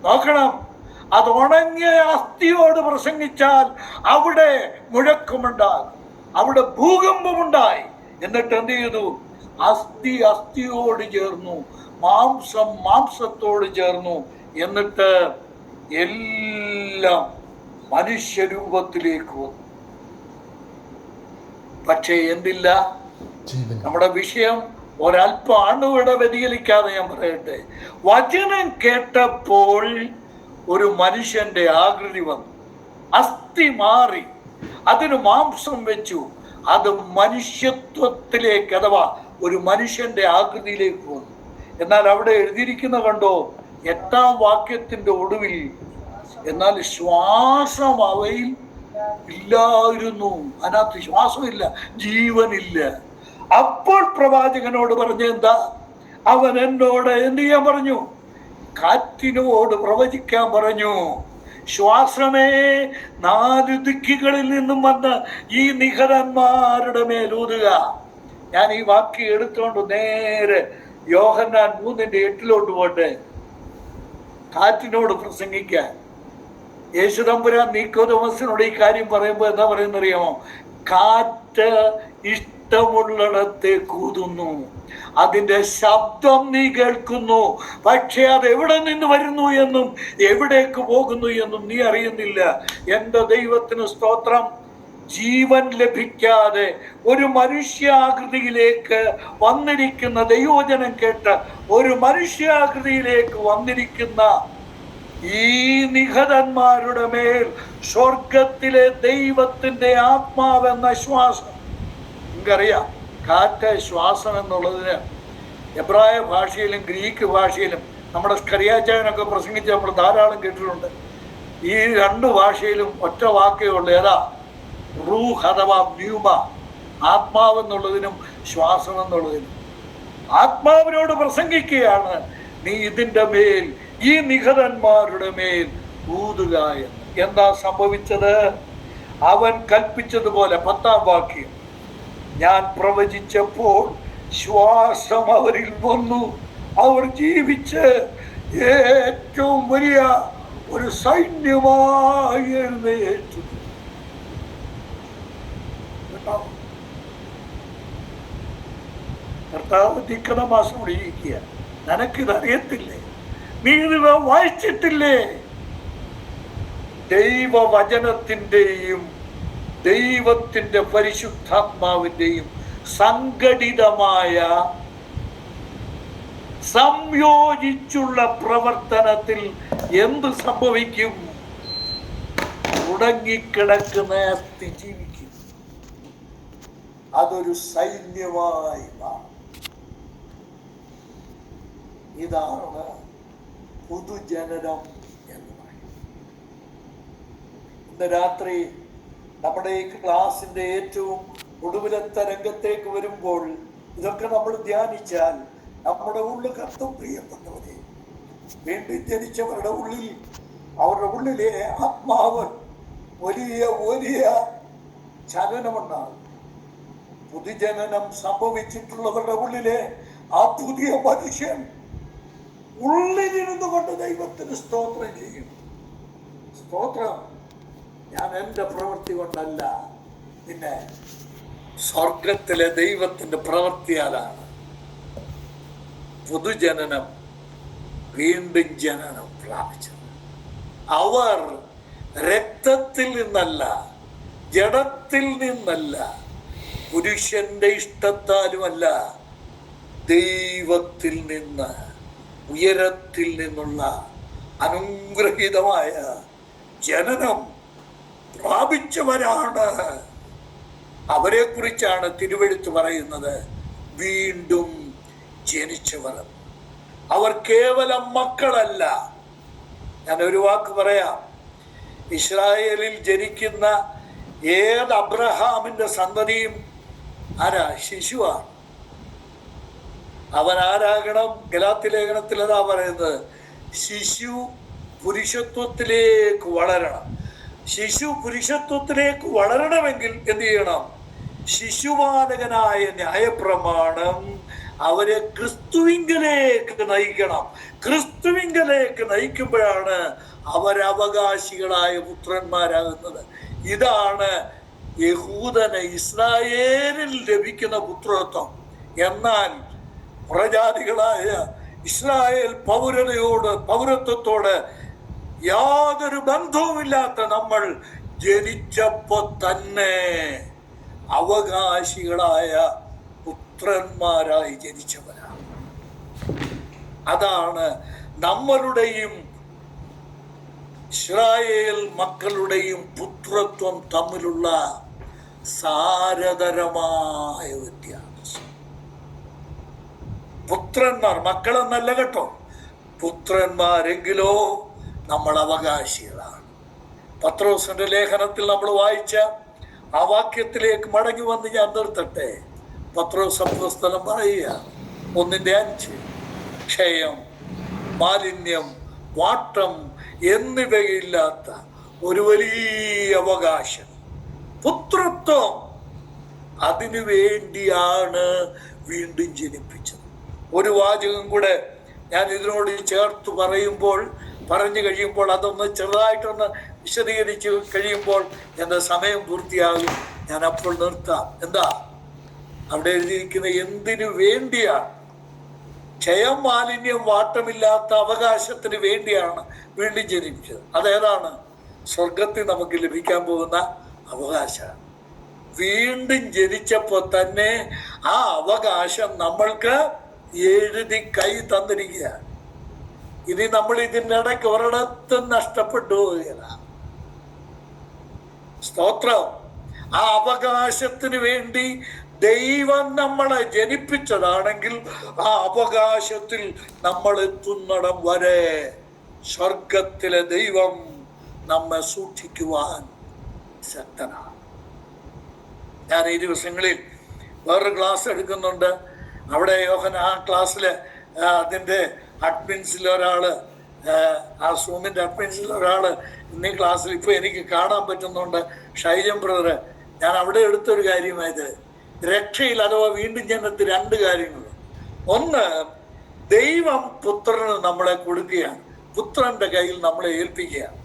നോക്കണം. അത് ഉണങ്ങിയ അസ്ഥിയോട് പ്രസംഗിച്ചാൽ അവിടെ മുഴക്കമുണ്ടാകും, അവിടെ ഭൂകമ്പമുണ്ടായി. എന്നിട്ട് എന്ത് ചെയ്തു? അസ്ഥി അസ്ഥിയോട് ചേർന്നു, മാംസം മാംസത്തോട് ചേർന്നു. എന്നിട്ട് എല്ലാം മനുഷ്യരൂപത്തിലേക്ക് വന്നു. പക്ഷേ എന്തില്ല? നമ്മുടെ വിഷയം ഒരല്പം അണുവിടെ വ്യതിചലിക്കാതെ ഞാൻ പറയട്ടെ. വചനം കേട്ടപ്പോൾ ഒരു മനുഷ്യന്റെ ആകൃതി വന്നു, അസ്ഥി മാറി, അതിന് മാംസം വെച്ചു. അത് മനുഷ്യത്വത്തിലേക്ക്, അഥവാ ഒരു മനുഷ്യന്റെ ആകൃതിയിലേക്ക് വന്നു. എന്നാൽ അവിടെ എഴുതിയിരിക്കുന്ന കണ്ടോ, 8-ാം വാക്യത്തിന്റെ ഒടുവിൽ, എന്നാൽ ശ്വാസം അവയിൽ ഇല്ലായിരുന്നു. അതിനകത്ത് ശ്വാസമില്ല, ജീവനില്ല. അപ്പോൾ പ്രവാചകനോട് പറഞ്ഞു എന്താ? അവൻ എന്നോട് എന്ത് ചെയ്യാൻ പറഞ്ഞു? കാറ്റിനോട് പ്രവചിക്കാൻ പറഞ്ഞു. ശ്വാസമേ, 4 ദിക്കുകളിൽ നിന്നും വന്ന് ഈ നിഹതന്മാരുടെ മേലൂതുക. ഞാൻ ഈ വാക്യം എടുത്തോണ്ട് നേരെ യോഹന്നാൻ 3:8 പോട്ടെ. കാറ്റിനോട് പ്രസംഗിക്കാൻ യേശുദമ്പുരാൻ നിക്കോദെമോസിനോട് ഈ കാര്യം പറയുമ്പോൾ എന്താ പറയുന്നറിയാമോ? കാറ്റ് ഇഷ്ടമുള്ളിടത്തെ കൂതുന്നു, അതിന്റെ ശബ്ദം നീ കേൾക്കുന്നു, പക്ഷെ അത് എവിടെ നിന്ന് വരുന്നു എന്നും എവിടേക്ക് പോകുന്നു എന്നും നീ അറിയുന്നില്ല. എന്റെ ദൈവത്തിന് സ്തോത്രം. ജീവൻ ലഭിക്കാതെ ഒരു മനുഷ്യാകൃതിയിലേക്ക് വന്നിരിക്കുന്ന, ദൈവവചനം കേട്ട് ഒരു മനുഷ്യാകൃതിയിലേക്ക് വന്നിരിക്കുന്ന ഈ നിഹതന്മാരുടെ മേൽ സ്വർഗത്തിലെ ദൈവത്തിന്റെ ആത്മാവെന്ന ശ്വാസം. നിങ്ങൾക്കറിയാം, കാറ്റ്, ശ്വാസം എന്നുള്ളതിന് എബ്രായ ഭാഷയിലും ഗ്രീക്ക് ഭാഷയിലും നമ്മുടെ സ്കറിയാച്ചായനൊക്കെ പ്രസംഗിച്ച് നമ്മൾ ധാരാളം കേട്ടിട്ടുണ്ട്. ഈ 2 ഭാഷയിലും ഒറ്റ വാക്കേ ഉള്ളൂ. ഏതാ? റൂഹ് അഥവാ ന്യൂമ, ആത്മാവെന്നുള്ളതിനും ശ്വാസം എന്നുള്ളതിനും. ആത്മാവിനോട് പ്രസംഗിക്കുകയാണ്, നീ ഇതിൻ്റെ മേൽ, ഈ നിഹതന്മാരുടെ മേൽ ഊതുക എന്ന്. എന്താ സംഭവിച്ചത്? അവൻ കൽപ്പിച്ചതുപോലെ 10-ാം വാക്യം, ഞാൻ പ്രവചിച്ചപ്പോൾ ശ്വാസം അവരിൽ വന്നു, അവർ ജീവിച്ച് ഏറ്റവും വലിയ ഒരു സൈന്യമായി എഴുന്നേറ്റു. കർത്താവ് ധിക്കണ മാസം ഒഴിയിക്കുക. നിനക്കിതറിയത്തില്ലേ? നീ ഇത് വായിച്ചിട്ടില്ലേ? ദൈവവചനത്തിൻ്റെയും ദൈവത്തിൻ്റെ പരിശുദ്ധാത്മാവിൻ്റെയും സംഘടിതമായ സംയോജിച്ചുള്ള പ്രവർത്തനത്തിൽ എന്ത് സംഭവിക്കും? മുടങ്ങിക്കിടക്കുന്ന അസ്ഥി ജീവിക്കും. അതൊരു സൈന്യമായി മാറും. ഇതാണ് പുതുജനനം എന്ന് പറയുന്നത്. ഇന്ന് രാത്രി നമ്മുടെ ഈ ക്ലാസിന്റെ ഏറ്റവും ഒടുവിലത്തെ രംഗത്തേക്ക് വരുമ്പോൾ ഇതൊക്കെ നമ്മൾ ധ്യാനിച്ചാൽ നമ്മുടെ ഉള്ളിൽ കത്തും. പ്രിയപ്പെട്ടവരെ, വീണ്ടും ജനിച്ചവരുടെ ഉള്ളിൽ, അവരുടെ ഉള്ളിലെ ആത്മാവ് വലിയ വലിയ ചലനമുണ്ടാകും. പുതുജനനം സംഭവിച്ചിട്ടുള്ളവരുടെ ഉള്ളിലെ ആ പുതിയ മനുഷ്യൻ ഉള്ളിലിരുന്നു കൊണ്ട് ദൈവത്തിന് സ്തോത്രം ചെയ്യും. സ്തോത്രം, ഞാൻ എൻ്റെ പ്രവൃത്തി കൊണ്ടല്ല, പിന്നെ സ്വർഗത്തിലെ ദൈവത്തിൻ്റെ പ്രവൃത്തിയാലാണ് പുതുജനനം, വീണ്ടും ജനനം പ്രാപിച്ചത്. അവർ രക്തത്തിൽ നിന്നല്ല, ജഡത്തിൽ നിന്നല്ല, പുരുഷന്റെ ഇഷ്ടത്താലുമല്ല, ദൈവത്തിൽ നിന്ന്, ഉയരത്തിൽ നിന്നുള്ള അനുഗ്രഹീതമായ ജനനം പ്രാപിച്ചവരാണ്. അവരെ കുറിച്ചാണ് തിരുവെഴുത്ത് പറയുന്നത്, വീണ്ടും ജനിച്ചവർ. അവർ കേവലം മക്കളല്ല. ഞാനൊരു വാക്ക് പറയാം. ഇസ്രായേലിൽ ജനിക്കുന്ന ഏത് അബ്രഹാമിന്റെ സന്തതിയും ആരാ? ശിശുവാണ്. അവൻ ആരാകണം? ഗലാത്യ ലേഖനത്തിൽ അതാ പറയുന്നത്, ശിശു പുരുഷത്വത്തിലേക്ക് വളരണം. ശിശു പുരുഷത്വത്തിലേക്ക് വളരണമെങ്കിൽ എന്ത് ചെയ്യണം? ശിശുപാലകനായ ന്യായപ്രമാണം അവരെ ക്രിസ്തുവിങ്കലേക്ക് നയിക്കണം. ക്രിസ്തുവിങ്കലേക്ക് നയിക്കുമ്പോഴാണ് അവരവകാശികളായ പുത്രന്മാരാകുന്നത്. ഇതാണ് യഹൂദന്, ഇസ്രായേലിൽ ലഭിക്കുന്ന പുത്രത്വം. എന്നാൽ പ്രജാതികളായ ഇസ്രായേൽ പൗരത്വത്തോട് യാതൊരു ബന്ധവുമില്ലാത്ത നമ്മൾ ജനിച്ചപ്പോ തന്നെ അവകാശികളായ പുത്രന്മാരായി ജനിച്ചവരാണ്. അതാണ് നമ്മളുടെയും ഇസ്രായേൽ മക്കളുടെയും പുത്രത്വം തമ്മിലുള്ള സാരതരമായ വ്യത്യാസം. പുത്രന്മാർ, മക്കളെന്നല്ല കേട്ടോ, പുത്രന്മാരെങ്കിലോ നമ്മൾ അവകാശികളാണ്. പത്രോസിന്റെ ലേഖനത്തിൽ നമ്മൾ വായിച്ച ആ വാക്യത്തിലേക്ക് മടങ്ങി വന്ന് ഞാൻ നിർത്തട്ടെ. പത്രോസ് അപ്പോസ്തലൻ പറയുക 1:5 ക്ഷയം, മാലിന്യം, വാട്ടം എന്നിവയില്ലാത്ത ഒരു വലിയ അവകാശം, പുത്രത്വം, അതിനു വേണ്ടിയാണ് വീണ്ടും ജനിപ്പിച്ചത്. ഒരു വാചകം കൂടെ ഞാൻ ഇതിനോട് ചേർത്ത് പറഞ്ഞു കഴിയുമ്പോൾ അതൊന്ന് ചെറുതായിട്ടൊന്ന് വിശദീകരിച്ച് കഴിയുമ്പോൾ എൻ്റെ സമയം പൂർത്തിയാകും. ഞാൻ അപ്പോൾ നിർത്താം. എന്താ അവിടെ എഴുതിയിരിക്കുന്ന? എന്തിനു വേണ്ടിയാണ്? ക്ഷയം, മാലിന്യം, വാട്ടമില്ലാത്ത അവകാശത്തിന് വേണ്ടിയാണ് വീണ്ടും ജനിപ്പിച്ചത്. അതേതാണ്? സ്വർഗത്തിൽ നമുക്ക് ലഭിക്കാൻ പോകുന്ന അവകാശമാണ്. വീണ്ടും ജനിച്ചപ്പോൾ തന്നെ ആ അവകാശം നമ്മൾക്ക് എഴുതി കൈ തന്നിരിക്കുകയാണ്. ഇനി നമ്മൾ ഇതിനിടയ്ക്ക് ഒരിടത്തും നഷ്ടപ്പെട്ടു പോവുകയില്ല. സ്തോത്രം. ആ അവകാശത്തിന് വേണ്ടി ദൈവം നമ്മളെ ജനിപ്പിച്ചതാണെങ്കിൽ ആ അവകാശത്തിൽ നമ്മൾ എത്തുന്നിടം വരെ സ്വർഗത്തിലെ ദൈവം നമ്മെ സൂക്ഷിക്കുവാൻ ശക്തനാണ്. ഞാൻ ഈ ദിവസങ്ങളിൽ വേറൊരു ക്ലാസ് എടുക്കുന്നുണ്ട്. അവിടെ ആ ക്ലാസ്സിൽ അതിൻ്റെ അഡ്മിൻസിൽ ഒരാൾ, ആ സൂമിൻ്റെ അഡ്മിൻസിൽ ഒരാൾ ഇന്നീ ക്ലാസ്സിൽ ഇപ്പോൾ എനിക്ക് കാണാൻ പറ്റുന്നുണ്ട്, ഷൈജൻ ബ്രദർ. ഞാൻ അവിടെ എടുത്തൊരു കാര്യമായത് രക്ഷയിൽ അഥവാ വീണ്ടും ജനനത്തിൽ 2 കാര്യങ്ങൾ. ഒന്ന്, ദൈവം പുത്രന് നമ്മളെ കൊടുക്കുകയാണ്, പുത്രന്റെ കയ്യിൽ നമ്മളെ ഏൽപ്പിക്കുകയാണ്.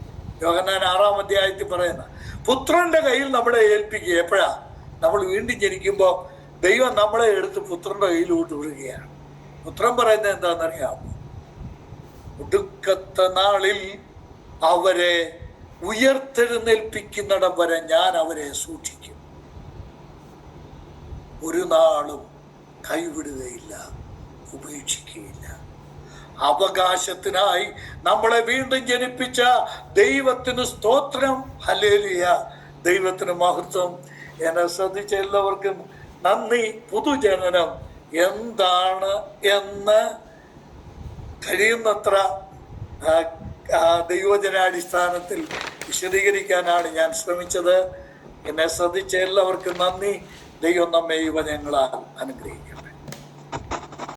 യോഹന്നാൻ 6-ാം അധ്യായത്തിൽ പറയുന്ന പുത്രന്റെ കയ്യിൽ നമ്മളെ ഏൽപ്പിക്കുക. എപ്പോഴാ? നമ്മൾ വീണ്ടും ജനിക്കുമ്പോൾ ദൈവം നമ്മളെ എടുത്ത് പുത്രന്റെ കയ്യിലോട്ട് വിടുകയാണ്. പുത്രൻ പറയുന്നത് എന്താണെന്നറിയാമോ? ഒടുക്കത്തെ നാളിൽ അവരെ ഉയർത്തെഴുന്നേൽപ്പിക്കുന്നിടം വരെ ഞാൻ അവരെ സൂക്ഷിക്കും, ഒരു നാളും കൈവിടുകയില്ല, ഉപേക്ഷിക്കുകയില്ല. അവകാശത്തിനായി നമ്മളെ വീണ്ടും ജനിപ്പിച്ച ദൈവത്തിന് സ്തോത്രം, ഹല്ലേലൂയ, ദൈവത്തിന് മഹത്വം. എന്നെ ശ്രദ്ധിച്ച എല്ലാവർക്കും നന്ദി. പുതുജനനം എന്താണ് എന്ന് കഴിയുന്നത്ര ദൈവജനാടിസ്ഥാനത്തിൽ വിശദീകരിക്കാനാണ് ഞാൻ ശ്രമിച്ചത്. എന്നെ ശ്രദ്ധിച്ച എല്ലാവർക്കും നന്ദി. ദൈവം നമ്മെ യുവജനങ്ങളാൽ അനുഗ്രഹിക്കും.